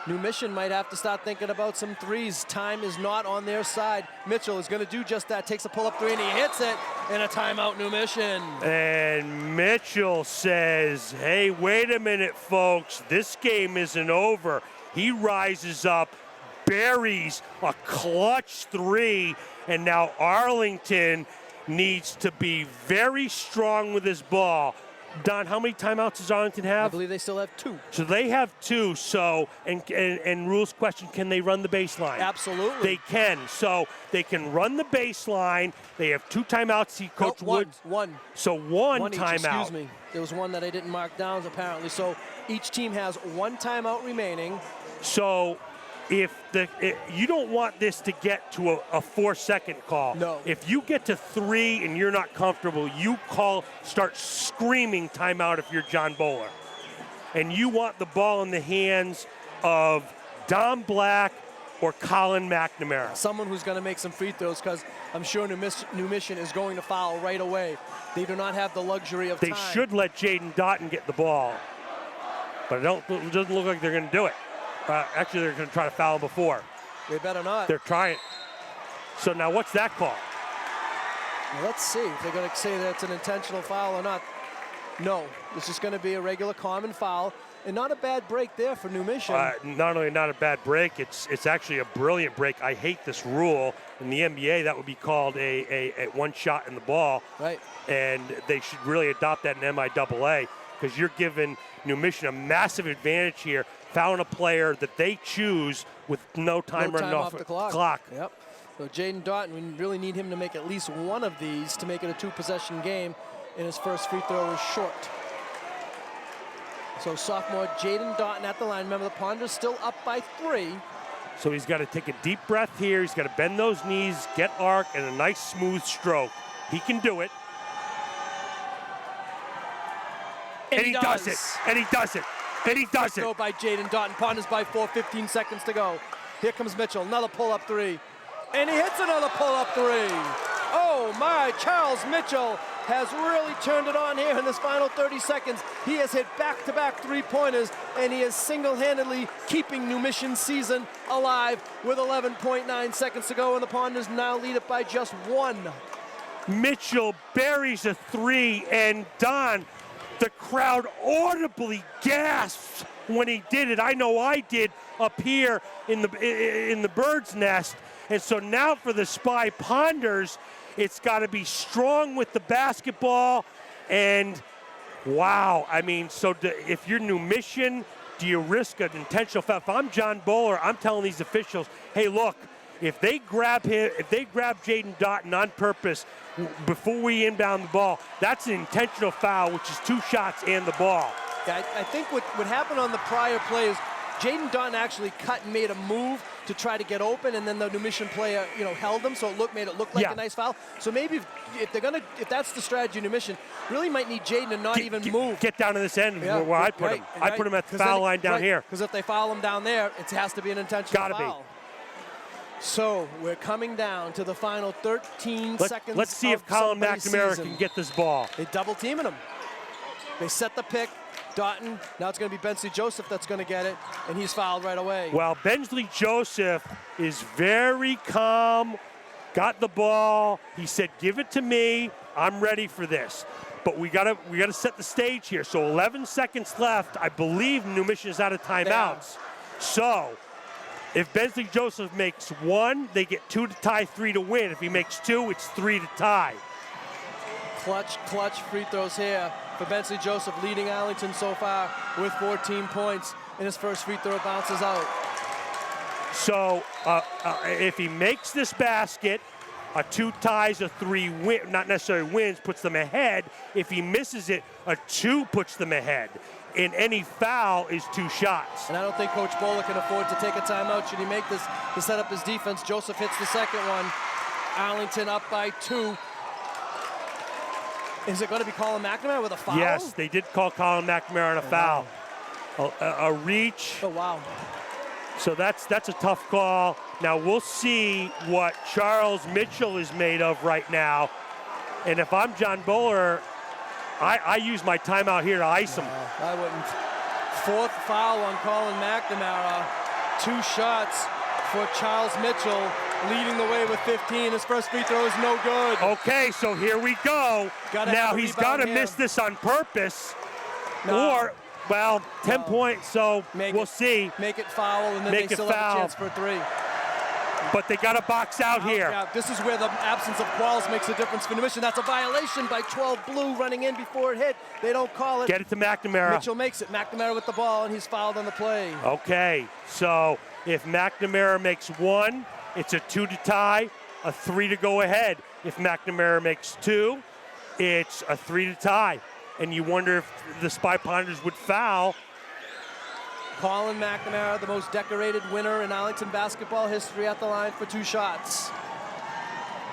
New Mission might have to start thinking about some threes. Time is not on their side. Mitchell is going to do just that. Takes a pull-up 3 and he hits it. And a timeout, New Mission. And Mitchell says, hey, wait a minute, folks. This game isn't over. He rises up, buries a clutch 3, and now Arlington needs to be very strong with his ball. Don, how many timeouts does Arlington have? I believe they still have 2. So they have 2. So, and rules question, can they run the baseline? Absolutely. They can. So they can run the baseline. They have 2 timeouts. Coach Woods. One. So one each, timeout. excuse me. There was one that I didn't mark down, apparently. So each team has 1 timeout remaining. So if you don't want this to get to a 4-second call. No. If you get to 3 and you're not comfortable, you start screaming timeout if you're John Bowler. And you want the ball in the hands of Dom Black or Colin McNamara. Someone who's going to make some free throws, because I'm sure New Mission is going to foul right away. They do not have the luxury of time. They should let Jaden Doughton get the ball. But it doesn't look like they're going to do it. Actually, they're going to try to foul him before. They better not. They're trying. So now what's that call? Well, let's see if they're going to say that it's an intentional foul or not. No, it's just going to be a regular common foul. And not a bad break there for New Mission. Not only not a bad break, it's actually a brilliant break. I hate this rule. In the NBA, that would be called a one shot in the ball. Right. And they should really adopt that in MIAA, because you're giving New Mission a massive advantage here, fouling a player that they choose with no time running off the clock. Yep. So Jaden Doughton, we really need him to make at least one of these to make it a 2-possession game, and his first free throw is short. So sophomore Jaden Doughton at the line. Remember, the Ponders still up by 3. So he's got to take a deep breath here. He's got to bend those knees, get arc, and a nice smooth stroke. He can do it. And he does it. And he does it. And he does it. Go by Jaden Doughton. Ponders by 4, 15 seconds to go. Here comes Mitchell, another pull-up 3. And he hits another pull-up 3. Oh my, Charles Mitchell has really turned it on here in this final 30 seconds. He has hit back-to-back 3-pointers, and he is single-handedly keeping New Mission's season alive with 11.9 seconds to go, and the Ponders now lead it by just 1. Mitchell buries a 3, and Don, the crowd audibly gasps when he did it. I know I did up here in the bird's nest. And so now for the Spy Ponders, it's got to be strong with the basketball. And wow, I mean, so if you're New Mission, do you risk an intentional foul? If I'm John Bowler, I'm telling these officials, hey, look, if they grab him, if they grab Jaden Doughton on purpose before we inbound the ball, that's an intentional foul, which is 2 shots and the ball. Yeah, I think what happened on the prior plays, Jaden Doughton actually cut and made a move to try to get open, and then the New Mission player, held him, so made it look like a nice foul. So maybe if that's the strategy, New Mission really might need Jaden to not even move. Get down to this end where I put him. I put him at the foul line down here. Because if they foul him down there, it has to be an intentional foul. Gotta be. So we're coming down to the final 13 seconds. Let's see if Colin McNamara can get this ball. They double teaming him. They set the pick. Doughton, now it's going to be Bensley Joseph that's going to get it, and he's fouled right away. Well, Bensley Joseph is very calm, got the ball. He said, give it to me. I'm ready for this. But we gotta set the stage here. So 11 seconds left. I believe New Mission is out of timeouts. So if Bensley Joseph makes 1, they get 2 to tie, 3 to win. If he makes 2, it's 3 to tie. Clutch free throws here for Bensley Joseph, leading Arlington so far with 14 points, and his first free throw bounces out. So if he makes this basket, a 2 ties, a 3 win, not necessarily wins, puts them ahead. If he misses it, a 2 puts them ahead. And any foul is 2 shots. And I don't think Coach Bowler can afford to take a timeout should he make this to set up his defense. Joseph hits the second one. Arlington up by 2. Is it going to be Colin McNamara with a foul? Yes, they did call Colin McNamara on a foul. A reach. Oh, wow. So that's a tough call. Now we'll see what Charles Mitchell is made of right now. And if I'm John Bowler, I use my timeout here to ice him. I wouldn't. 4th foul on Colin McNamara. 2 shots for Charles Mitchell, leading the way with 15. His first free throw is no good. Okay, so here we go. Now he's got to miss this on purpose. No. Or, well, 10 points, so we'll see. Make it foul, and then they still have a chance for 3. But they got to box out here. Yeah, this is where the absence of Qualls makes a difference for New Mission. That's a violation by 12 Blue running in before it hit. They don't call it. Get it to McNamara. Mitchell makes it. McNamara with the ball, and he's fouled on the play. Okay, so if McNamara makes 1, it's a 2 to tie, a 3 to go ahead. If McNamara makes 2, it's a 3 to tie. And you wonder if the Spy Ponders would foul. Colin McNamara, the most decorated winner in Arlington basketball history, at the line for 2 shots.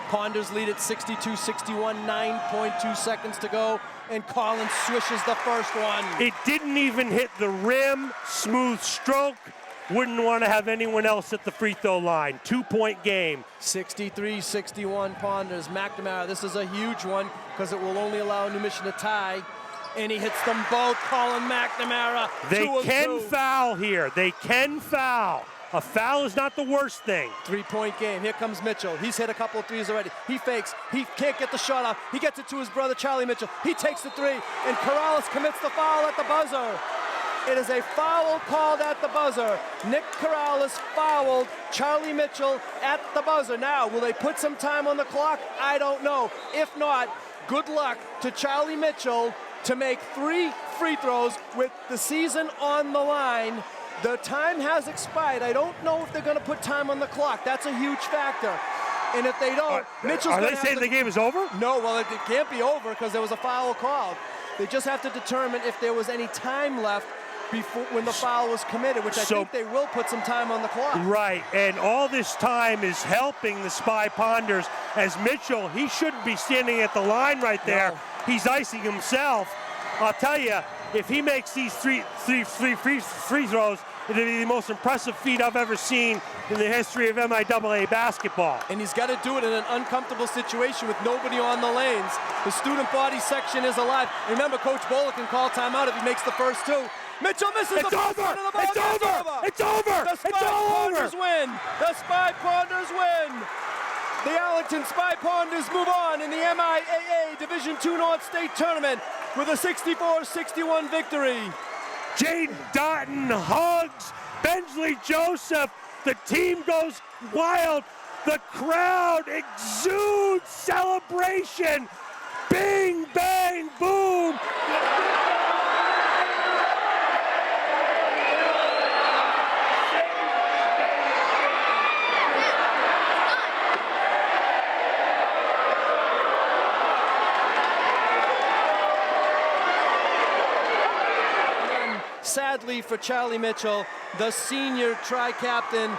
Ponders lead at 62-61, 9.2 seconds to go, and Colin swishes the first one. It didn't even hit the rim, smooth stroke. Wouldn't want to have anyone else at the free throw line. 2-point game. 63-61 Ponders. McNamara, this is a huge one because it will only allow New Mission to tie. and he hits them both. Colin McNamara, They 2 of can 2. foul here. They can foul. A foul is not the worst thing. 3-point game. Here comes Mitchell. He's hit a couple of threes already. He fakes. He can't get the shot off. He gets it to his brother, Charlie Mitchell. He takes the 3, and Corrales commits the foul at the buzzer. It is a foul called at the buzzer. Nick Corrales fouled Charlie Mitchell at the buzzer. Now, will they put some time on the clock? I don't know. If not, good luck to Charlie Mitchell to make 3 free throws with the season on the line. The time has expired. I don't know if they're going to put time on the clock. That's a huge factor. And if they don't, Mitchell's Are going they to saying the game is over? No, well, it can't be over because there was a foul called. They just have to determine if there was any time left before when the foul was committed, which I think they will put some time on the clock. Right, and all this time is helping the Spy Ponders as Mitchell, he shouldn't be standing at the line right there. No. He's icing himself. I'll tell you, if he makes these three free throws, it'll be the most impressive feat I've ever seen in the history of MIAA basketball. And he's got to do it in an uncomfortable situation with nobody on the lanes. The student body section is alive. Remember, Coach Bowler can call timeout if he makes the first 2. Mitchell misses the first one of the ball. It's over! It's over! The It's all over! Ponders win. The Spy Ponders win. The Arlington Spy Ponders move on in the MIAA Division II North State Tournament with a 64-61 victory. Jaden Doughton hugs Bensley Joseph. The team goes wild. The crowd exudes celebration. Bing, bang, boom. Sadly for Charlie Mitchell, the senior tri-captain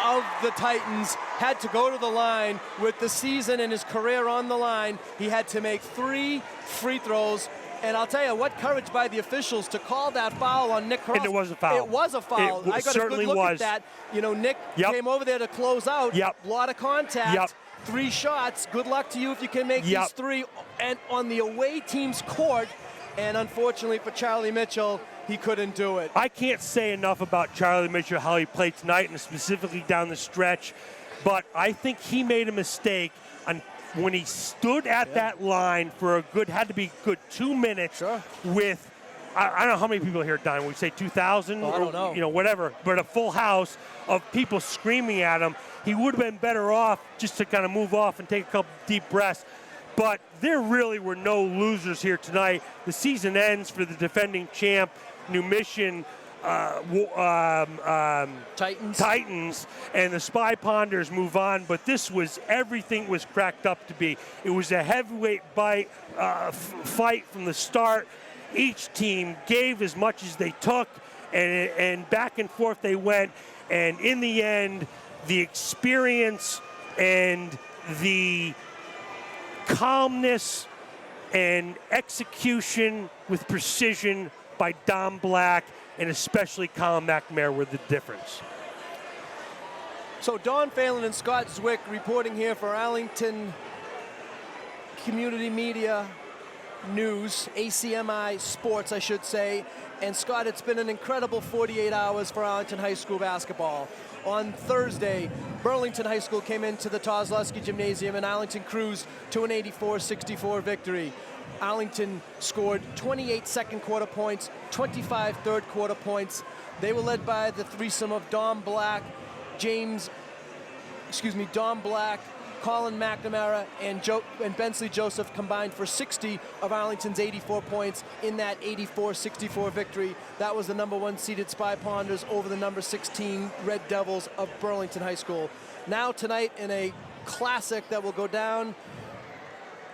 of the Titans, had to go to the line with the season and his career on the line. He had to make 3 free throws. And I'll tell you, what courage by the officials to call that foul on Nick Corrales. And it was a foul. It was a foul. I got a good look at that. You know, Nick came over there to close out. A lot of contact. 3 shots. Good luck to you if you can make these 3 and on the away team's court. And unfortunately for Charlie Mitchell, he couldn't do it. I can't say enough about Charlie Mitchell, how he played tonight, and specifically down the stretch. But I think he made a mistake on when he stood at that line for a good, had to be good 2 minutes with, I don't know how many people here, Don, we say 2,000? I don't know. You know, whatever, but a full house of people screaming at him. He would have been better off just to kind of move off and take a couple deep breaths. But there really were no losers here tonight. The season ends for the defending champ, New Mission Titans, and the Spy Ponders move on. But this was everything was cracked up to be. It was a heavyweight fight from the start. Each team gave as much as they took, and back and forth they went. And in the end, the experience and the calmness and execution with precision by Don Black and especially Colin McNamara were the difference. So Don Phelan and Scott Zwick reporting here for Arlington Community Media News, ACMI Sports, I should say. And Scott, it's been an incredible 48 hours for Arlington High School basketball. On Thursday, Burlington High School came into the Kozlowski Gymnasium and Arlington cruised to an 84-64 victory. Arlington scored 28 second quarter points, 25 third quarter points. They were led by the threesome of Don Black, Colin McNamara, and Bensley Joseph combined for 60 of Arlington's 84 points in that 84-64 victory. That was the number 1 seeded Spy Ponders over the number 16 Red Devils of Burlington High School. Now tonight in a classic that will go down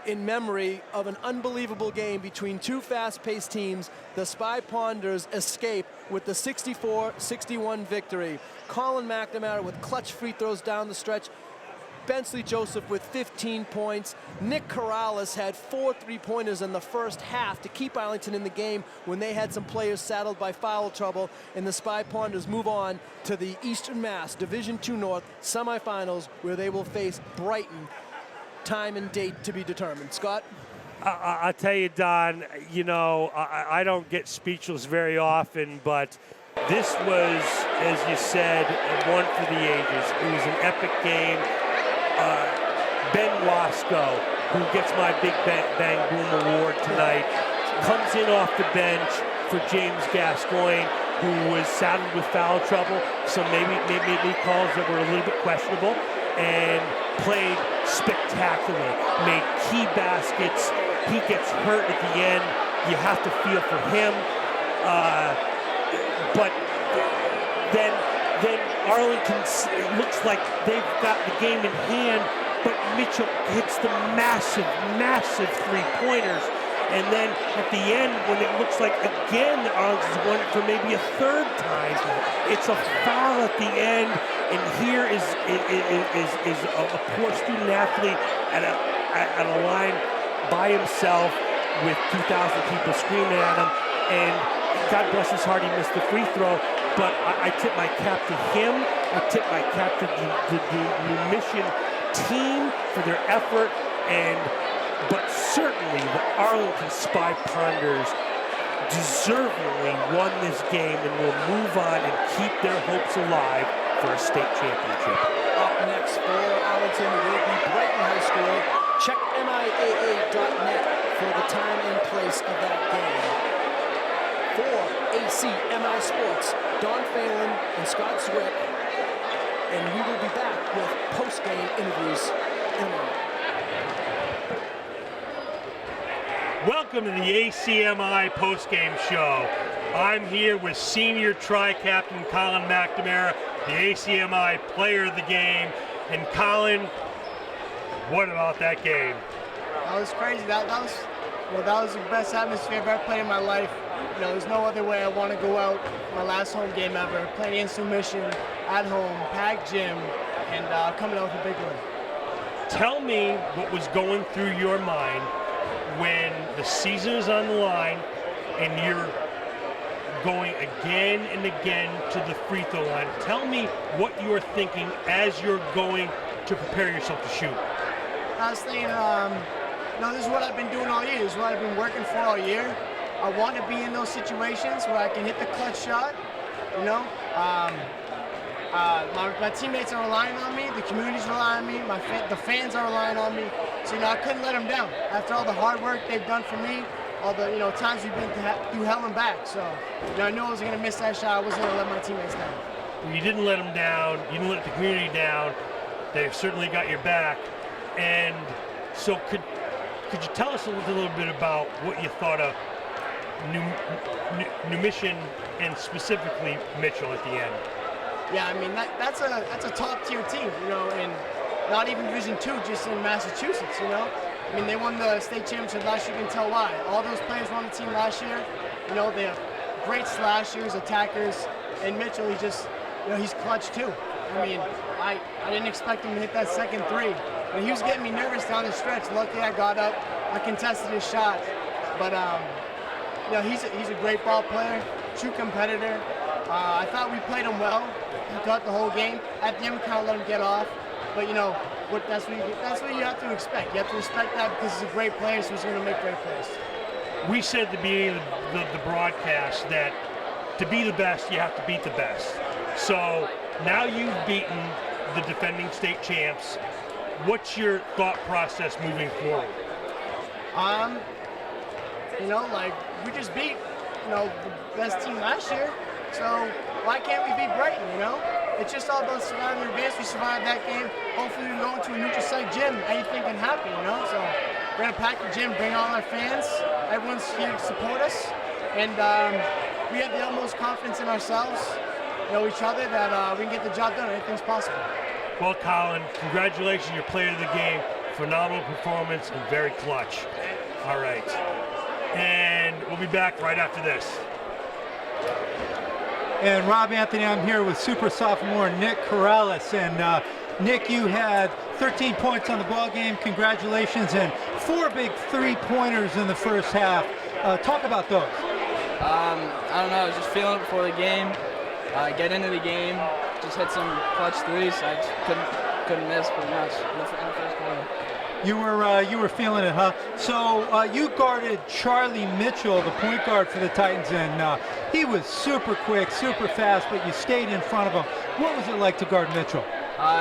in memory of an unbelievable game between 2 fast-paced teams, the Spy Ponders escape with the 64-61 victory. Colin McNamara with clutch free throws down the stretch. Bensley Joseph with 15 points. Nick Corrales had 4 3-pointers in the first half to keep Arlington in the game when they had some players saddled by foul trouble. And the Spy Ponders move on to the Eastern Mass Division II North semifinals, where they will face Brighton. Time and date to be determined. Scott? I tell you, Don, I don't get speechless very often, but this was, as you said, one for the ages. It was an epic game. Ben Wasco, who gets my Big Bang Boom Award tonight, comes in off the bench for James Gascoigne, who was saddled with foul trouble, so maybe calls that were a little bit questionable, and played spectacular, made key baskets. He gets hurt at the end. You have to feel for him. But then Arlington, it looks like they've got the game in hand, but Mitchell hits the massive three-pointers. And then at the end, when it looks like, again, Arlington's won it for maybe a third time, it's a foul at the end, and here is a poor student athlete at a line by himself with 2,000 people screaming at him, and God bless his heart, he missed the free throw, but I tip my cap to him. I tip my cap to the New Mission team for their effort, but certainly the Arlington Spy Ponders deservingly won this game and will move on and keep their hopes alive for a state championship. Up next for Arlington will be Brighton High School. Check MIAA.net for the time and place of that game. For ACMI Sports, Don Phelan and Scott Zwick, and we will be back with post-game interviews in a moment. Welcome to the ACMI postgame show. I'm here with senior tri-captain Colin McNamara, the ACMI player of the game. And Colin, what about that game? That was crazy. That was the best atmosphere I've ever played in my life. There's no other way I want to go out. My last home game ever, playing against New Mission at home, packed gym, and coming out with a big win. Tell me what was going through your mind when the season is on the line and you're going again and again to the free throw line. Tell me what you're thinking as you're going to prepare yourself to shoot. I was thinking, this is what I've been doing all year. This is what I've been working for all year. I want to be in those situations where I can hit the clutch shot. My teammates are relying on me, the community's relying on me, the fans are relying on me. So, I couldn't let them down. After all the hard work they've done for me, all the times we've been through hell and back. So, I knew I wasn't going to miss that shot. I wasn't going to let my teammates down. You didn't let them down. You didn't let the community down. They've certainly got your back. And so could you tell us a little bit about what you thought of New Mission and specifically Mitchell at the end? Yeah, I mean, that's a top-tier team, and not even Division II, just in Massachusetts, I mean, they won the state championship last year, you can tell why. All those players won the team last year. They have great slashers, attackers, and Mitchell, he's clutch too. I mean, I didn't expect him to hit that second three. And he was getting me nervous down the stretch. Luckily, I got up, I contested his shot. But, he's a great ball player, true competitor. I thought we played him well throughout the whole game. At the end, we kind of let him get off. But that's what you have to expect. You have to respect that because he's a great player, so he's going to make great plays. We said at the beginning of the broadcast that to be the best, you have to beat the best. So now you've beaten the defending state champs. What's your thought process moving forward? We just beat, the best team last year. So why can't we beat Brighton, It's just all about surviving advance. We survived that game. Hopefully we can go into a neutral site gym. Anything can happen, So we're going to pack the gym, bring all our fans. Everyone's here to support us. And we have the utmost confidence in ourselves, each other, that we can get the job done. Anything's possible. Well, Colin, congratulations, you're player of the game. Phenomenal performance and very clutch. All right. And we'll be back right after this. And Rob Anthony, I'm here with super sophomore Nick Corrales. And Nick, you had 13 points on the ball game. Congratulations, and 4 big three-pointers in the first half. Talk about those. I don't know. I was just feeling it before the game. Get into the game, just hit some clutch threes. I just couldn't miss pretty much in the first quarter. You were feeling it, huh? So you guarded Charlie Mitchell, the point guard for the Titans, and he was super quick, super fast, but you stayed in front of him. What was it like to guard Mitchell?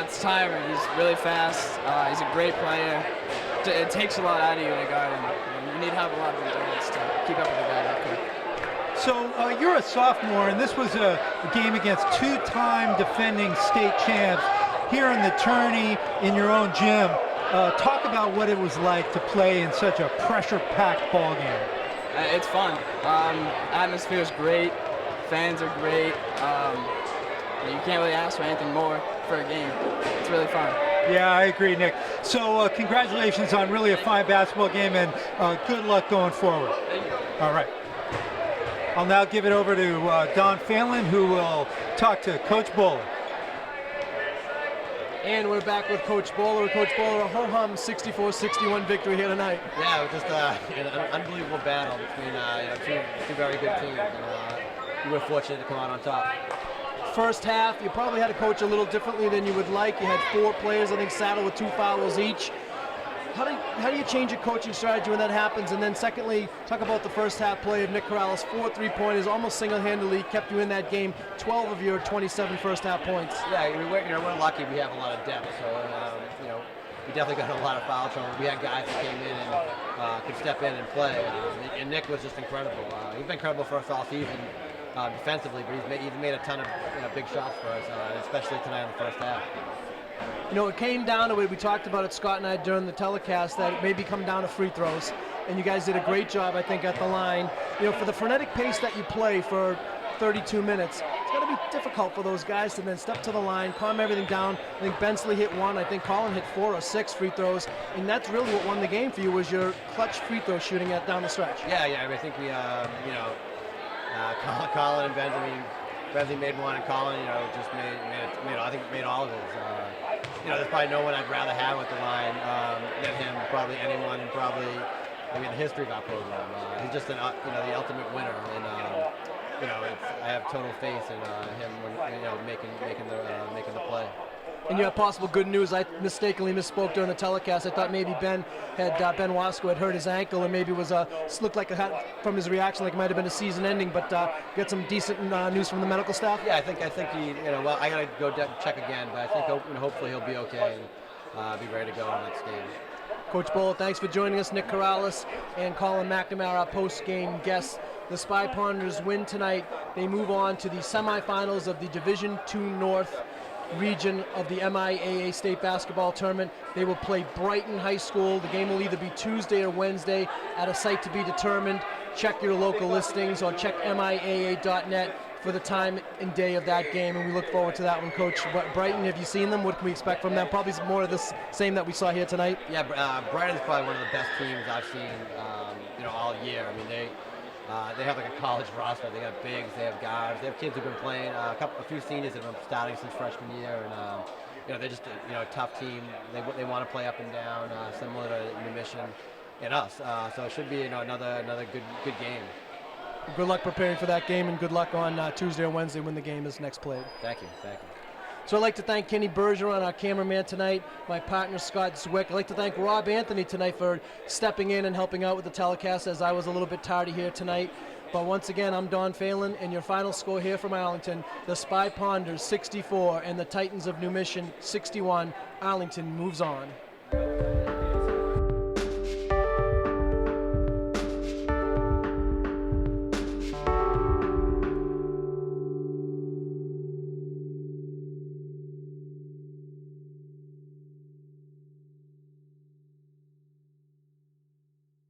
It's tiring. He's really fast. He's a great player. It takes a lot out of you to guard him. You need to have a lot of endurance to keep up with a guy that quick. So you're a sophomore, and this was a game against two-time defending state champs here in the tourney in your own gym. Talk about what it was like to play in such a pressure-packed ball game. It's fun. Atmosphere is great. Fans are great. You can't really ask for anything more for a game. It's really fun. Yeah, I agree, Nick. So congratulations on really a fine basketball game, and good luck going forward. Thank you. All right. I'll now give it over to Don Phelan, who will talk to Coach Bowler. And we're back with Coach Bowler. Coach Bowler, a ho-hum 64-61 victory here tonight. Yeah, it was just an unbelievable battle between two very good teams, and we were fortunate to come out on top. First half, you probably had to coach a little differently than you would like. You had 4 players, I think, saddled with 2 fouls each. How do you change your coaching strategy when that happens? And then secondly, talk about the first half play of Nick Corrales. 4 3-pointers, almost single-handedly kept you in that game. 12 of your 27 first half points. Yeah, we're lucky we have a lot of depth, so we definitely got a lot of foul trouble. We had guys that came in and could step in and play, and Nick was just incredible. He's been incredible for us all season defensively, but he's made a ton of big shots for us, especially tonight in the first half. It came down to it. We talked about it, Scott and I, during the telecast, that it maybe come down to free throws. And you guys did a great job, I think, at the line. For the frenetic pace that you play for 32 minutes, it's got to be difficult for those guys to then step to the line, calm everything down. I think Bensley hit 1. I think Colin hit 4 or 6 free throws. And that's really what won the game for you, was your clutch free throw shooting down the stretch. Yeah. I think we, Colin and Bensley made 1, and Colin, just made all of his. There's probably no one I'd rather have with the line than him. Probably anyone, probably in the history of our program. He's just the ultimate winner, and I have total faith in him when making the play. And you have possible good news. I mistakenly misspoke during the telecast. I thought maybe Ben Wasco had hurt his ankle, and maybe looked like from his reaction like it might have been a season-ending. But got some decent news from the medical staff. Yeah, I think he. Well, I gotta go check again, but I think hopefully he'll be okay and be ready to go in the next game. Coach Bull, thanks for joining us. Nick Corrales and Colin McNamara, our post-game guests. The Spy Ponders win tonight. They move on to the semifinals of the Division II North region of the MIAA State Basketball Tournament. They will play Brighton High School. The game will either be Tuesday or Wednesday at a site to be determined. Check your local listings or check MIAA.net for the time and day of that game, and we look forward to that one. Coach, Brighton, have you seen them? What can we expect from them? Probably more of the same that we saw here tonight. Yeah, Brighton's probably one of the best teams I've seen all year. I mean, they have like a college roster. They got bigs, they have guards, they have kids who've been playing. A few seniors that have been starting since freshman year, and they're just a tough team. They want to play up and down, similar to New Mission and us. So it should be another good game. Good luck preparing for that game, and good luck on Tuesday or Wednesday when the game is next played. Thank you. So I'd like to thank Kenny Bergeron, our cameraman tonight, my partner Scott Zwick. I'd like to thank Rob Anthony tonight for stepping in and helping out with the telecast, as I was a little bit tardy here tonight. But once again, I'm Don Phelan, and your final score here from Arlington, the Spy Ponders 64 and the Titans of New Mission 61. Arlington moves on.